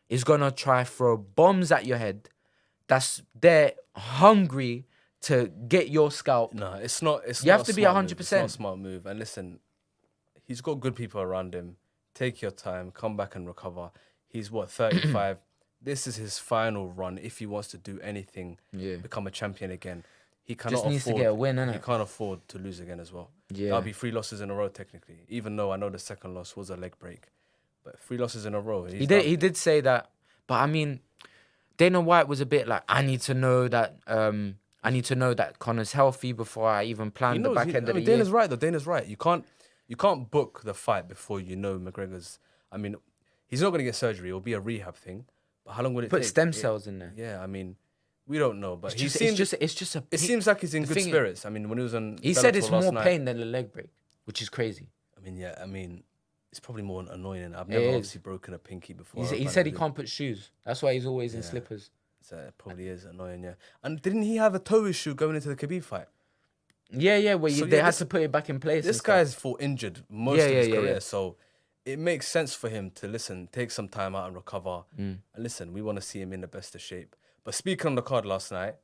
is gonna try throw bombs at your head. That's they're hungry to get your scalp. No, it's not. You have to be 100%. It's not a smart move. And listen, he's got good people around him. Take your time, come back and recover. He's 35. This is his final run. If he wants to do anything, become a champion again. He cannot just needs to get a win, innit? He can't afford to lose again as well. Yeah. That'll be 3 losses in a row technically. Even though I know the second loss was a leg break, but 3 losses in a row. He did say that, but I mean, Dana White was a bit like, I need to know that Conor's healthy before I even plan the back end of the year. Dana's right though. Dana's right. You can't book the fight before you know McGregor's. I mean, he's not going to get surgery. It'll be a rehab thing. But how long will it take? Put stem cells in there. Yeah, I mean, we don't know. But it's just it seems like he's in good spirits. I mean, when he was on, he said it's more pain than a leg break, which is crazy. I mean, it's probably more annoying. I've never obviously broken a pinky before. He said he can't put shoes. That's why he's always in slippers. So it probably is annoying, yeah. And didn't he have a toe issue going into the Khabib fight? Yeah, where they had to put it back in place. This guy's fought injured most of his career, so it makes sense for him to take some time out and recover. And listen, we want to see him in the best of shape. But speaking on the card last night,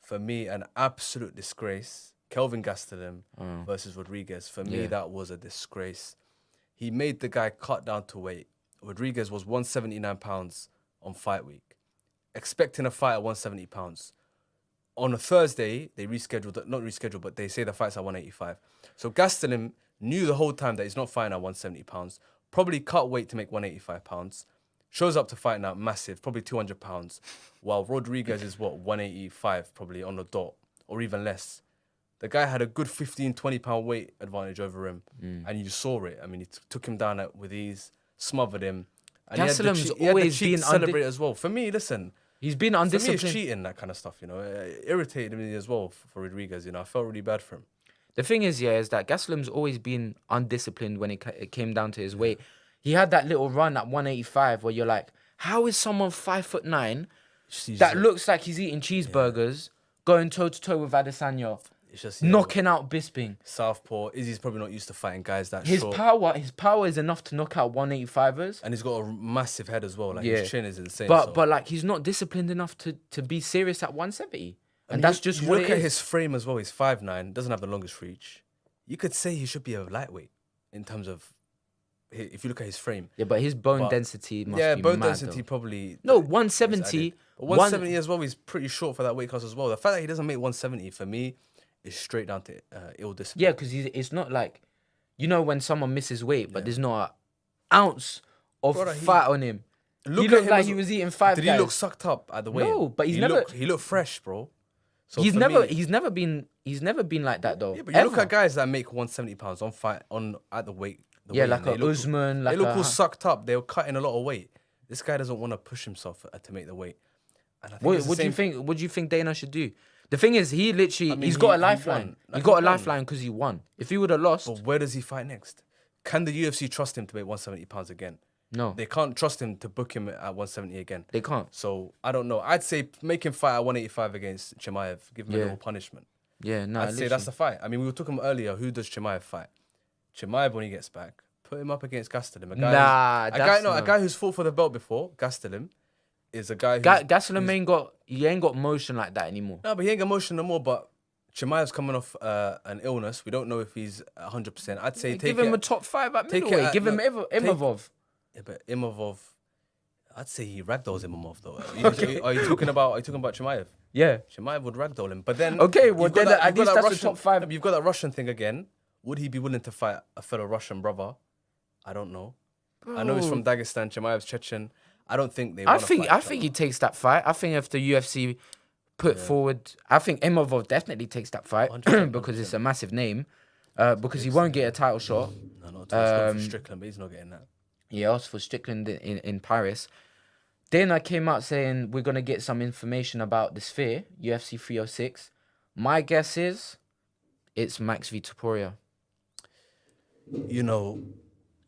for me, an absolute disgrace. Kelvin Gastelum versus Rodriguez. For me, that was a disgrace. He made the guy cut down to weight. Rodriguez was 179 pounds on fight week, expecting a fight at 170 pounds. On a Thursday, they not rescheduled, but they say the fight's at 185. So Gastelum knew the whole time that he's not fighting at 170 pounds, probably cut weight to make 185 pounds, shows up to fight now massive, probably 200 pounds, while Rodriguez is 185 probably on the dot, or even less. The guy had a good 15, 20 pound weight advantage over him, and you saw it. I mean, he took him down with ease, smothered him. And Gastelum's always been celebrate as well. For me, listen, he's been undisciplined. For me, it's cheating, that kind of stuff, It irritated me as well for Rodriguez, I felt really bad for him. The thing is that Gastelum's always been undisciplined when it came down to his weight. He had that little run at 185 where you're like, how is someone 5'9" that looks like he's eating cheeseburgers going toe-to-toe with Adesanya? It's just knocking out Bisping. Southpaw. Izzy's probably not used to fighting guys that his short. His power is enough to knock out 185ers. And he's got a massive head as well. His chin is insane. But he's not disciplined enough to be serious at 170. And that's just what it is. Look at his frame as well. He's 5'9", doesn't have the longest reach. You could say he should be a lightweight in terms of, if you look at his frame. Yeah, but his bone density must be mad. Yeah, bone mad, density though. probably. No, 170. But 170 as well, he's pretty short for that weight class as well. The fact that he doesn't make 170, for me, is straight down to ill discipline. Yeah, because it's not like, when someone misses weight, but there's not an ounce of fat on him. He looked like he was eating 5 guys. Did he look sucked up at the weigh-in? No, but he looked fresh, bro. So he's never been like that though. Yeah, but you look at guys that make 170 pounds at the weight. Like a Usman. They look all sucked up. They were cutting a lot of weight. This guy doesn't want to push himself to make the weight. And I think what do you think? What do you think Dana should do? The thing is, he literally he's got a lifeline. He got a lifeline because he won. If he would have lost, but where does he fight next? Can the UFC trust him to make 170 pounds again? No, They can't trust him to book him at 170 again. they can't. So I don't know. I'd say make him fight at 185 against Chimaev. Give him a little punishment. Yeah, no. I'd say that's the fight. I mean, we were talking earlier. Who does Chimaev fight? Chimaev, when he gets back, put him up against Gastelum. A guy who's fought for the belt before. Gastelum is a guy. Gastelum ain't got motion like that anymore. No, but he ain't got motion no more. But Chimaev's coming off an illness. We don't know if he's 100%. I'd say give him a top 5 at middleweight. Give him Imavov. Yeah, but Imavov, I'd say he ragdolls Imavov though. Are you talking about Chimaev? Yeah. Chimaev would ragdoll him. But then okay, well then at least that's the top 5. You've got that Russian thing again. Would he be willing to fight a fellow Russian brother? I don't know. Bro. I know he's from Dagestan. Chimaev's Chechen. I don't think they. I think he takes that fight. I think if the UFC put forward, I think Imavov definitely takes that fight because it's a massive name. Because he won't get a title shot. No, not for Strickland, but he's not getting that. He asked for Strickland in Paris. Then I came out saying we're gonna get some information about the Sphere UFC 306. My guess is it's Max v Topuria. You know,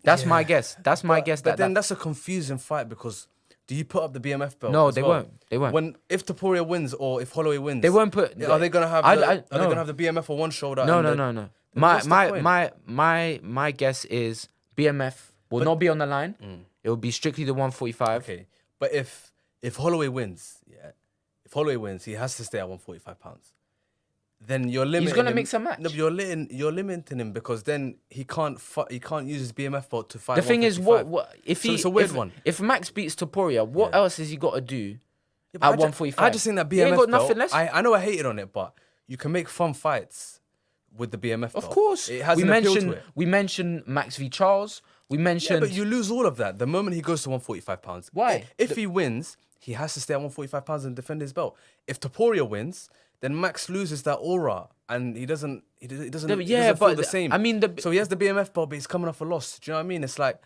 that's my guess. That's my guess. But then that's a confusing fight because do you put up the BMF belt? No, they won't. They won't. If Topuria wins or if Holloway wins, they won't put. Are they gonna have? Are they gonna have the BMF on one shoulder? No. My guess is BMF will not be on the line. It will be strictly the 145. Okay, but if Holloway wins, if Holloway wins, he has to stay at 145 pounds. Then you're limiting. He's gonna mix a match. No, but you're limiting him because then he can't use his BMF belt to fight. The thing is, what if he? It's a weird one. If Max beats Topuria, what else has he got to do at 145? I just think that BMF he ain't got belt. Nothing less. I know I hated on it, but you can make fun fights with the BMF belt. Of course, it has an appeal to it. We mentioned Max v Charles. We mentioned. Yeah, but you lose all of that the moment he goes to 145 pounds. Why? If he wins, he has to stay at 145 pounds and defend his belt. If Topuria wins, then Max loses that aura and he doesn't feel the same. I mean, so he has the BMF belt, but he's coming off a loss. Do you know what I mean? It's like,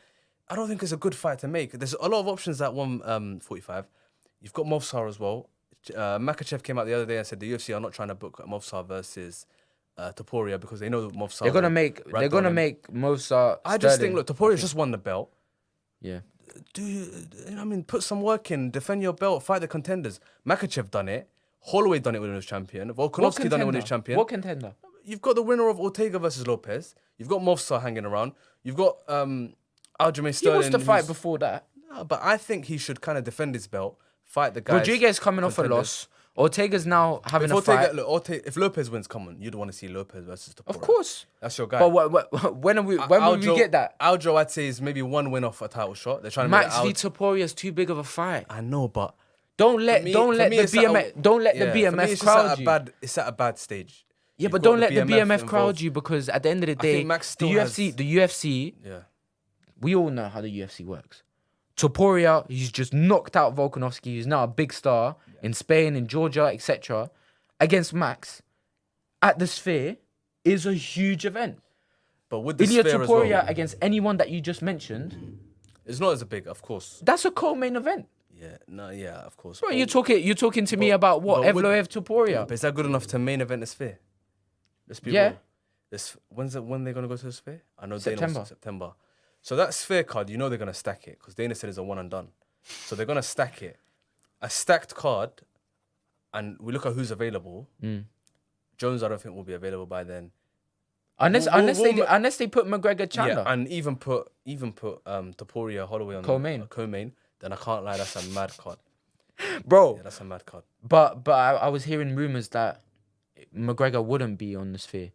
I don't think it's a good fight to make. There's a lot of options at 145. You've got Movsar as well. Makachev came out the other day and said the UFC are not trying to book Movsar versus Topuria because they know Movsar. They're gonna make Movsar. I just think, look, Topuria's just won the belt. Yeah. Put some work in, defend your belt, fight the contenders. Makachev done it. Holloway done it when he was champion. Volkanovski done it when he was champion. What contender? You've got the winner of Ortega versus Lopez. You've got Movsar hanging around. You've got Aljamain Sterling. He wants to fight before that. No, but I think he should kind of defend his belt, fight the guys. Rodriguez coming off a loss. Ortega's now having a fight. If Lopez wins, come on, you'd want to see Lopez versus Topuria. Of course. That's your guy. But when will we get that? Aljo, I'd say, is maybe one win off a title shot. They're trying to Max v Topuria is too big of a fight. I know, but don't let the BMF crowd you. It's at a bad stage. Yeah, but don't let the BMF crowd you because at the end of the day, the UFC. Yeah. We all know how the UFC works. Topuria, he's just knocked out Volkanovski. He's now a big star in Spain, in Georgia, etc. Against Max at the Sphere is a huge event. But with the Ilya Sphere as Topuria well, against anyone that you just mentioned, it's not as big, of course. That's a co-main event. Yeah, of course. Bro, you're talking to me about what Evloev Topuria. But is that good enough to main event the Sphere? Let's be real. When they're gonna go to the Sphere? I know September. So that Sphere card, you know they're going to stack it because Dana said it's a one and done. So they're going to stack it. A stacked card, and we look at who's available. Jones, I don't think will be available by then. Unless they put McGregor Chandler. Yeah, and even put Topuria Holloway on co-main, then I can't lie, that's a mad card. Bro. Yeah, that's a mad card. But I was hearing rumours that McGregor wouldn't be on the Sphere.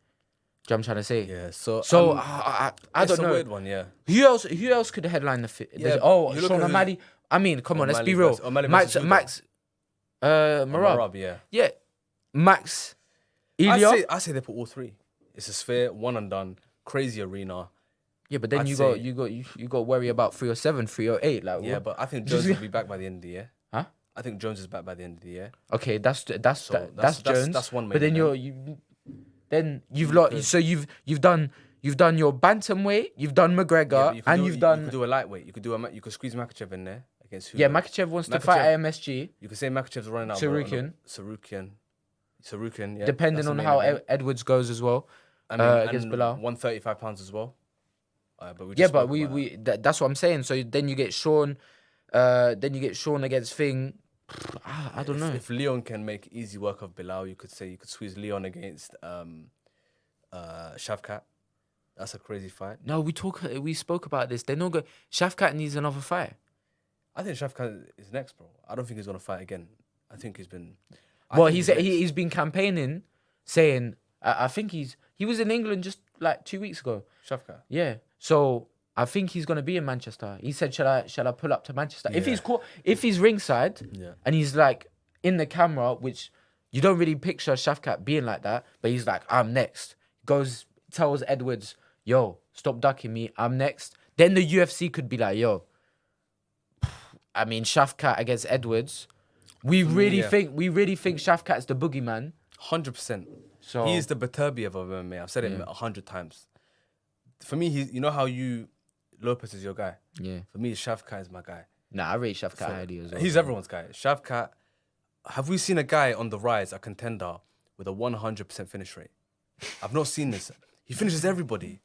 Do you know what I'm trying to say? Yeah, so I don't know. It's a weird one, yeah. Who else could headline the fit? Yeah, Sean O'Malley. I mean, come on, let's be real. Max Marab. Yeah. Max, Ilya. I say they put all three. It's a Sphere, one and done, crazy arena. Yeah, but then you got to worry about 307, 308. Like, yeah, but I think Jones will be back by the end of the year. Huh? I think Jones is back by the end of the year. Okay, that's Jones. That's one. But then you've done your bantamweight, you've done McGregor, and you could do a lightweight. You could squeeze Makachev in there against who? Yeah, Makachev wants to fight at MSG. You could say Makachev's running out. Sarukian. Yeah. Depending on how Edwards goes as well. Against Bilal. 135 pounds as well. But we Yeah, just but spoke about that. that's what I'm saying. So then you get Sean, against Thing. I don't know. If Leon can make easy work of Bilal, you could say you could squeeze Leon against Shavkat. That's a crazy fight. No, we spoke about this. They're not good. Shavkat needs another fight. I think Shavkat is next, bro. I don't think he's gonna fight again. I think he's been. Well, he's been campaigning, saying I think he was in England just like 2 weeks ago. Shavkat. Yeah, so I think he's gonna be in Manchester. He said, "Shall I pull up to Manchester?" If he's ringside, and he's like in the camera, which you don't really picture Shavkat being like that, but he's like, "I'm next." Tells Edwards, "Yo, stop ducking me. I'm next." Then the UFC could be like, "Yo, I mean, Shavkat against Edwards. We really think Shavkat's the boogeyman." 100%. So he is the Batabi of MMA. I've said it 100 times. For me, you know how Lopez is your guy. Yeah. For me, Shavkat is my guy. Nah, I rate Shavkat highly as well. He's everyone's guy. Shavkat. Have we seen a guy on the rise, a contender, with a 100% finish rate? I've not seen this. He finishes everybody,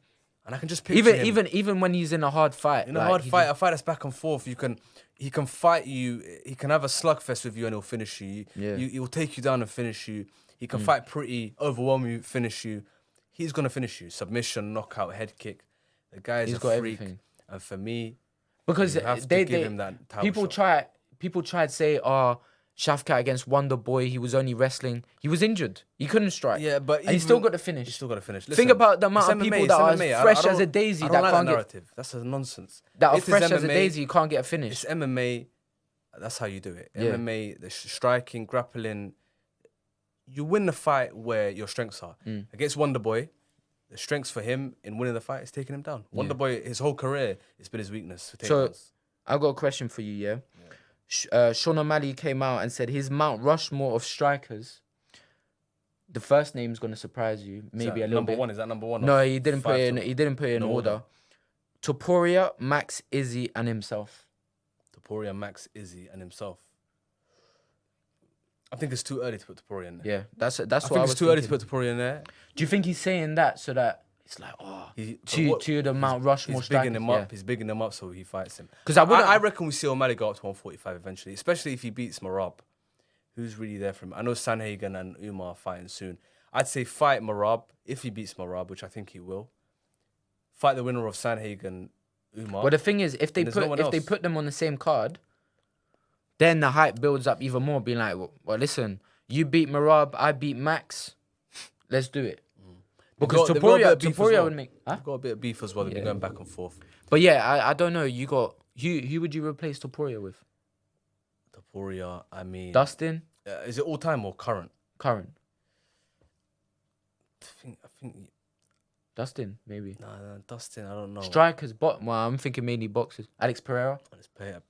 and I can just picture him. Even when he's in a hard fight. In a hard fight, a fight that's back and forth, he can fight you. He can have a slugfest with you, and he'll finish you. Yeah. He'll take you down and finish you. He can fight pretty, overwhelm you, finish you. He's gonna finish you. Submission, knockout, head kick. The guy is a freak. Everything. And for me, because you have to give him that title shot. People try to say, Shavkat against Wonder Boy, he was only wrestling. He was injured. He couldn't strike. Yeah, but he still got to finish. He still got to finish. Think about the amount of people that are as fresh as a daisy I that don't like can't that get narrative. That's a nonsense. That are fresh as a daisy, you can't get a finish. It's MMA. That's how you do it. Yeah. MMA, the striking, grappling. You win the fight where your strengths are. Against Wonder Boy, the strengths for him in winning the fight is taking him down. Wonder Boy, his whole career, it's been his weakness for takedowns. So, I've got a question for you, yeah? Sean O'Malley came out and said his Mount Rushmore of strikers, the first name's going to surprise you, maybe a little bit. Number one, is that number one? No, he didn't put it in. He didn't put it in order. Topuria, Max, Izzy, and himself. Topuria, Max, Izzy, and himself. I think it's too early to put Topuria in there. Yeah, that's what I was think it's too early to put Topuria in there. Do you think he's saying that so that it's like, two of the Mount Rushmore strikers? He's bigging him up so he fights him. Because I reckon we see O'Malley go up to 145 eventually, especially if he beats Marab. Who's really there for him? I know Sanhagen and Umar are fighting soon. I'd say fight Marab if he beats Marab, which I think he will. Fight the winner of Sanhagen, Umar. Well, the thing is, if they put them on the same card, then the hype builds up even more, being like, well, listen, you beat Marab, I beat Max, let's do it. Because Topuria would make. Huh? They've got a bit of beef as well. They've been going back and forth. But yeah, I don't know. You got who would you replace Topuria with? Topuria, I mean, Dustin. Is it all time or current? Current. I think. Dustin, maybe. No, Dustin. I don't know. Strikers, well, I'm thinking mainly boxers. Alex Pereira.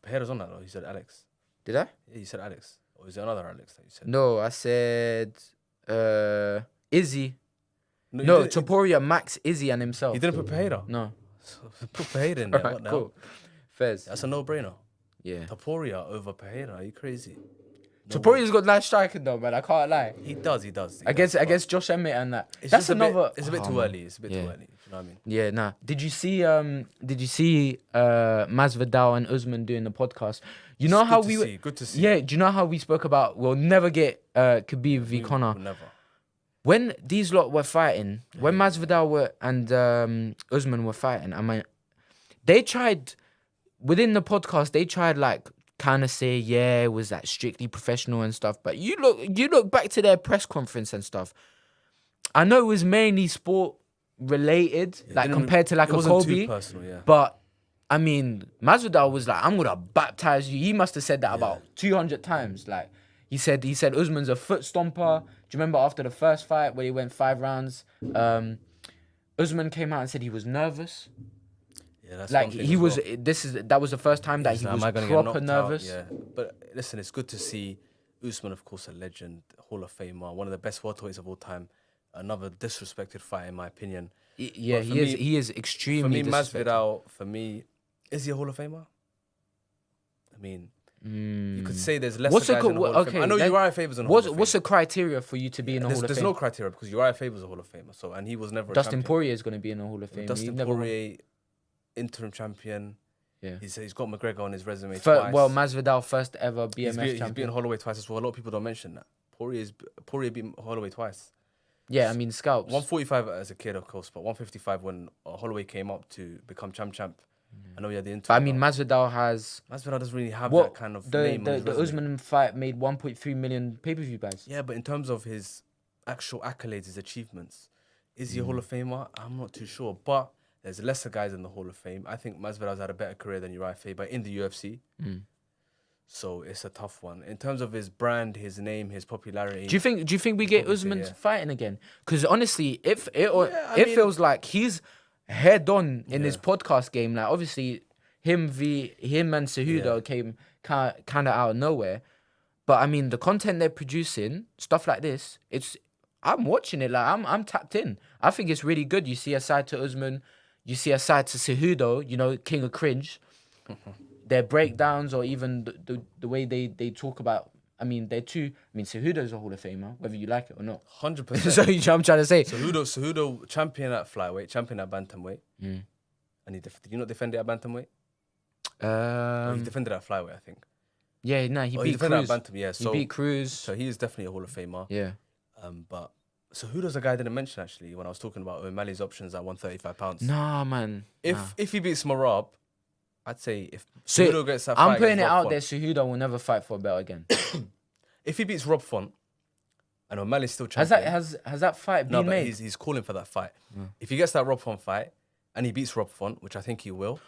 Pereira's on that though. He said Alex. Did I? Yeah, you said Alex. Or is there another Alex that you said? No, I said Izzy. No, Topuria, Max, Izzy, and himself. He didn't put Pereira? No. Put Pereira in there. Right, what the cool. hell? Fez. That's a no-brainer. Yeah. Topuria over Pereira. Are you crazy? Topuria's got nice striking though, man. I can't lie. He does. Against Josh Emmett and that. It's That's just another. It's a bit too early. It's a bit too early. You know what I mean? Yeah, nah. Did you see Masvidal and Usman doing the podcast? You know how we good to see. Yeah, do you know how we spoke about we'll never get Khabib v Conor? Never. When these lot were fighting, when Masvidal and Usman were fighting, I mean, they tried within the podcast. They tried like kind of say, yeah, it was that strictly professional and stuff. But you look back to their press conference and stuff. I know it was mainly sport related, like compared to like a Kobe. Too personal, yeah. But I mean, Masvidal was like, I'm gonna baptize you. He must have said that about 200 times. Like he said Usman's a foot stomper. Do you remember after the first fight where he went 5 rounds? Usman came out and said he was nervous. Yeah, that's like he was. That was the first time that he was proper nervous. Yeah, but listen, it's good to see Usman, of course, a legend, Hall of Famer, one of the best welterweights of all time. Another disrespected fight, in my opinion. Yeah, he is extremely disrespected. For me, Masvidal, is he a Hall of Famer? I mean, you could say there's less guys in the Hall of Fame. I know Uriah Faber's in the Hall of Fame. What's the criteria for you to be in the Hall of Fame? There's no criteria because Uriah Faber's a Hall of Famer, and he was never Dustin Poirier is going to be in the Hall of Fame. Dustin Poirier, interim champion. Yeah. He's got McGregor on his resume twice. Well, Masvidal first ever BMF He's champion. beaten Holloway twice as well. A lot of people don't mention that. Poirier beat Holloway twice. Yeah, I mean scalps. 145 as a kid, of course, but 155 when Holloway came up to become champ. I know he had the interim. But I mean, Masvidal doesn't really have that kind of name on his the resume. Usman fight made 1.3 million pay-per-view buys. Yeah, but in terms of his actual accolades, his achievements, is he a Hall of Famer? I'm not too sure, but there's lesser guys in the Hall of Fame. I think Masvidal's had a better career than Uriah Faber in the UFC. So it's a tough one. In terms of his brand, his name, his popularity. Do you think we get Usman fighting again? Because honestly, it feels like he's head on in his podcast game. Like obviously, him and Cejudo came kind of out of nowhere. But I mean, the content they're producing, stuff like this, I'm watching it. Like I'm tapped in. I think it's really good. You see a side to Usman, you see a side to Cejudo. You know, king of cringe. Their breakdowns or even the way they talk about. I mean, Cejudo's a Hall of Famer, whether you like it or not. 100%. So you know what I'm trying to say. Cejudo champion at flyweight, champion at bantamweight, and did you not defend it at bantamweight? He defended at flyweight, I think. Yeah, no, he beat defended Cruz. at bantam. Yeah, so he beat Cruz. So he is definitely a Hall of Famer. Yeah. But Cejudo's a guy I didn't mention actually when I was talking about O'Malley's options at 135 pounds. Nah, man. If he beats Marab, I'd say if Cejudo gets that fight, I'm putting it out there. Cejudo will never fight for a belt again. If he beats Rob Font, and O'Malley's still champion. Has that fight been made? He's calling for that fight. If he gets that Rob Font fight and he beats Rob Font, which I think he will,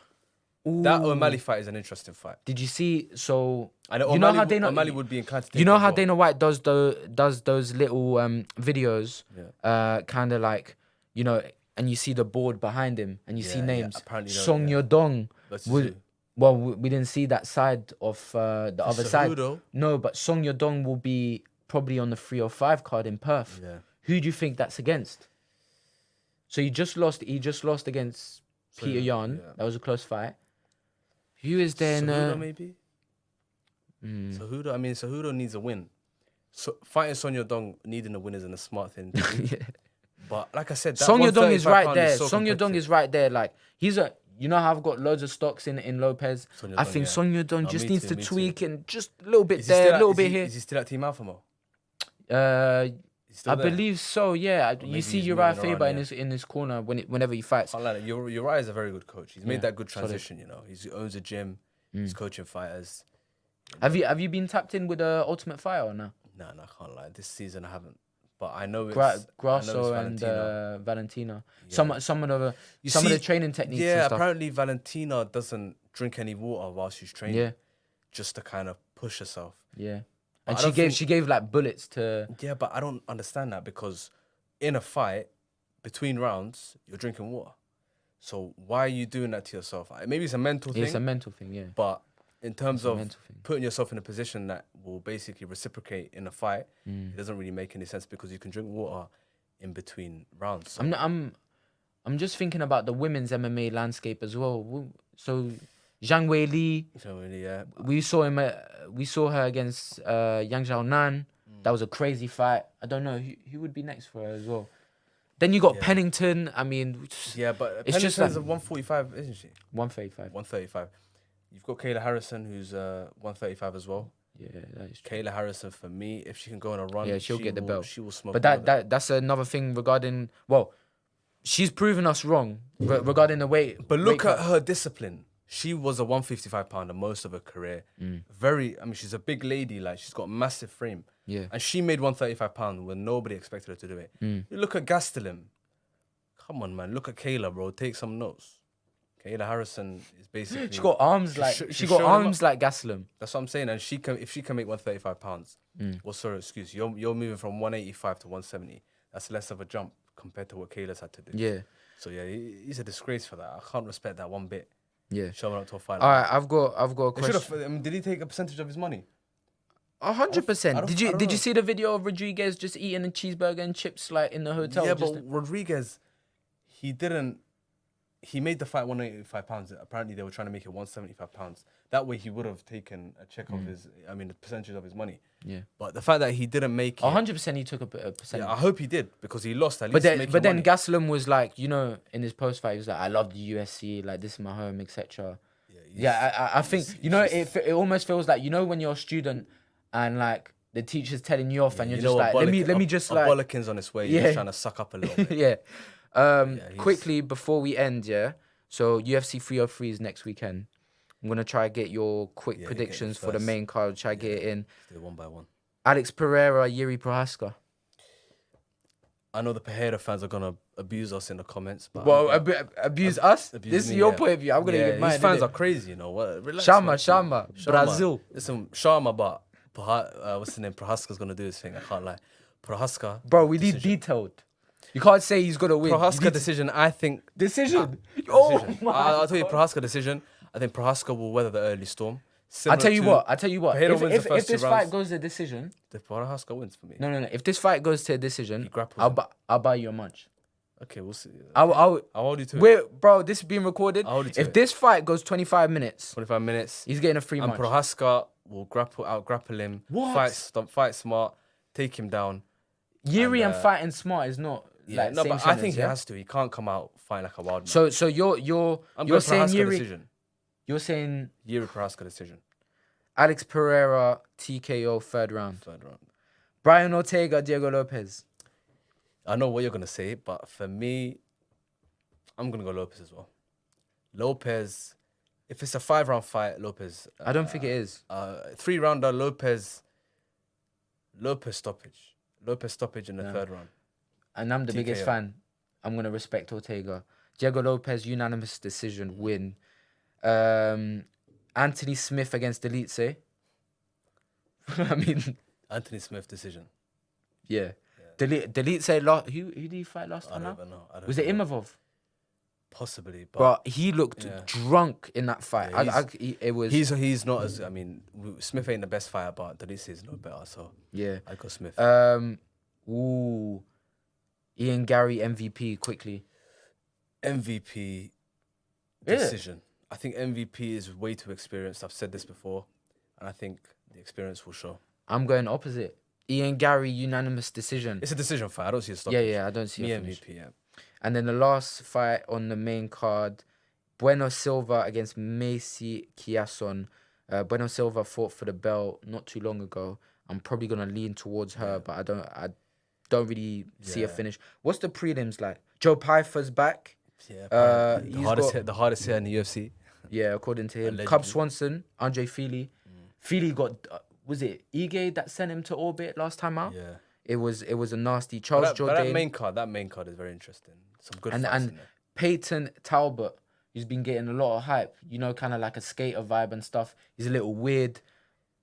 that O'Malley fight is an interesting fight. Did you see? So I know O'Malley would be inclined to take. You know how Dana White does those little videos, kind of like, you know, and you see the board behind him and you see names. Apparently Song Yodong. Well, we didn't see that side of the other side. No, but Song Yodong will be probably on the 305 card in Perth. Yeah. Who do you think that's against? So he just lost against Peter Yan. That was a close fight. Who is there? Cejudo maybe. Cejudo needs a win. So fighting Song Yodong needing a win isn't a smart thing to do. But like I said, Song Yodong is right there. Song Yodong is right there. Like he's a. You know how I've got loads of stocks in Lopez. I think Song Yodong just needs to tweak and just a little bit there, a little bit here. Is he still at Team Alpha Mo? I believe so. Yeah, you see Uriah Faber in his corner whenever he fights. Uriah is a very good coach. He's made that good transition. You know, he owns a gym. He's coaching fighters. Have you been tapped in with the Ultimate Fighter or no? No, I can't lie. This season I haven't. But I know Grasso and Valentina. Yeah. Some of the training techniques. Yeah, and stuff. Apparently Valentina doesn't drink any water while she's training. Yeah, just to kind of push herself. Yeah, and she gave like bullets to. Yeah, but I don't understand that because in a fight between rounds you're drinking water. So why are you doing that to yourself? Maybe it's a mental thing. It's a mental thing, yeah. But in terms of putting yourself in a position that will basically reciprocate in a fight, it doesn't really make any sense because you can drink water in between rounds. So. I'm just thinking about the women's MMA landscape as well. So Zhang Weili, yeah. We saw her against Yang Xiaonan. That was a crazy fight. I don't know who would be next for her as well. Then you got Pennington. I mean, but it's just like 145, isn't she? 135. 135. You've got Kayla Harrison, who's 135 as well. Yeah, that is true. Kayla Harrison, for me, if she can go on a run, she'll get the belt. She will smoke. But that's another thing regarding. Well, she's proven us wrong regarding the weight. But look at her discipline. She was a 155 pounder most of her career. She's a big lady. Like she's got a massive frame. Yeah. And she made 135 pounds when nobody expected her to do it. You look at Gastelum. Come on, man. Look at Kayla, bro. Take some notes. Kayla Harrison is basically. She got arms like like Gastelum. That's what I'm saying. And if she can make 135 pounds, you're moving from 185 to 170. That's less of a jump compared to what Kayla's had to do. Yeah. So yeah, he's a disgrace for that. I can't respect that one bit. Yeah. Showing up to a fight. All right, I've got a question. Did he take a percentage of his money? 100%. Did you see the video of Rodriguez just eating a cheeseburger and chips like in the hotel? Yeah, but Rodriguez, he made the fight 185 pounds. Apparently, they were trying to make it 175 pounds That way he would have taken a check of his, the percentage of his money. Yeah. But the fact that he didn't make it, 100% he took a percentage. I hope he did because he lost at But least. then money. Gastelum was like, you know, in his post fight, he was like, I love the UFC, like this is my home, etc. Yeah, I think you know it almost feels like, you know, when you're a student and like the teacher's telling you off and you're just like, let me just like Bollockins on his way. He's just trying to suck up a little bit. yeah. Quickly before we end, so UFC 303 is next weekend. I'm gonna try to get your quick predictions for the main card. Try to get it in. Do it one by one. Alex Pereira, Yuri Prohaska. I know the Pereira fans are gonna abuse us in the comments, but abuse us. Abuse This is me, your point of view. I'm gonna get mine. These fans are crazy, you know. What? Relax, Shama, Brazil. Listen, Shama, but what's his name? Prohaska's gonna do his thing. I can't lie. Prohaska. Bro, we need detailed. You can't say he's gonna win. Prohaska decision. I think decision. I'll tell you, Prohaska decision. I think Prohaska will weather the early storm. I tell you what. If this fight goes to decision, the Prohaska wins for me. No. If this fight goes to a decision, I'll buy you a munch. Okay, we'll see. I'll hold you to it. Bro, this is being recorded. If this fight goes 25 minutes, he's getting a free munch. And Prohaska will grapple him. What? Fight smart. Take him down. Yuri and fighting smart is not. Like, no, same but I think he has to. He can't come out fighting like a wild man. So you're saying Yuri decision. You're saying Yuri Prohaska decision. Alex Pereira TKO third round. Brian Ortega, Diego Lopez. I know what you're gonna say, but for me, I'm gonna go Lopez as well. Lopez, if it's a 5-round fight, Lopez. I don't think it is. 3-rounder, Lopez stoppage. Lopez stoppage in the third round. And I'm the biggest fan. I'm gonna respect Ortega. Diego Lopez, unanimous decision, win. Anthony Smith against Delitze. I mean, Anthony Smith decision. Yeah. Delitze lost. Who did he fight last time? I don't know. Was it Imavov? Possibly, but he looked drunk in that fight. He's not as. I mean, Smith ain't the best fighter, but Delitze is no better. So yeah, I go Smith. Ian Gary MVP quickly. MVP decision. I think MVP is way too experienced. I've said this before, and I think the experience will show. I'm going opposite. Ian Gary, unanimous decision. It's a decision fight. I don't see a stoppage. Yeah, I don't see a MVP, yeah. And then the last fight on the main card, Bueno Silva against Macy Chiasson. Bueno Silva fought for the belt not too long ago. I'm probably gonna lean towards her, but I don't really see a finish. What's the prelims like? Joe Pyfer's back. Yeah, the hardest hitter in the UFC. Yeah, according to him. Allegedly. Cub Swanson, Andre Feely. Feely got, was it Ige that sent him to orbit last time out? Yeah. It was a nasty Charles Jourdain. But that main card is very interesting. Some good fights in there. Peyton Talbot, who's been getting a lot of hype. You know, kind of like a skater vibe and stuff. He's a little weird.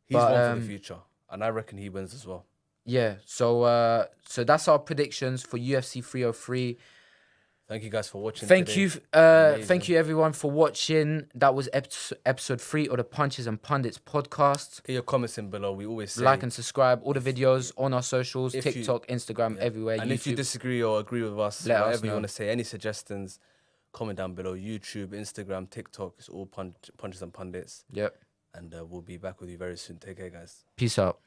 He's one for the future, and I reckon he wins as well. Yeah. So that's our predictions for UFC 303. Thank you guys for watching. Thank you everyone for watching. That was episode 3 of the Punches and Pundits podcast. Get your comments in below. We always say like and subscribe. All the videos on our socials, TikTok, Instagram, everywhere. And YouTube. If you disagree or agree with us, let whatever us know. You want to say, any suggestions, comment down below. YouTube, Instagram, TikTok, it's all Punches and Pundits. Yep. And we'll be back with you very soon. Take care, guys. Peace out.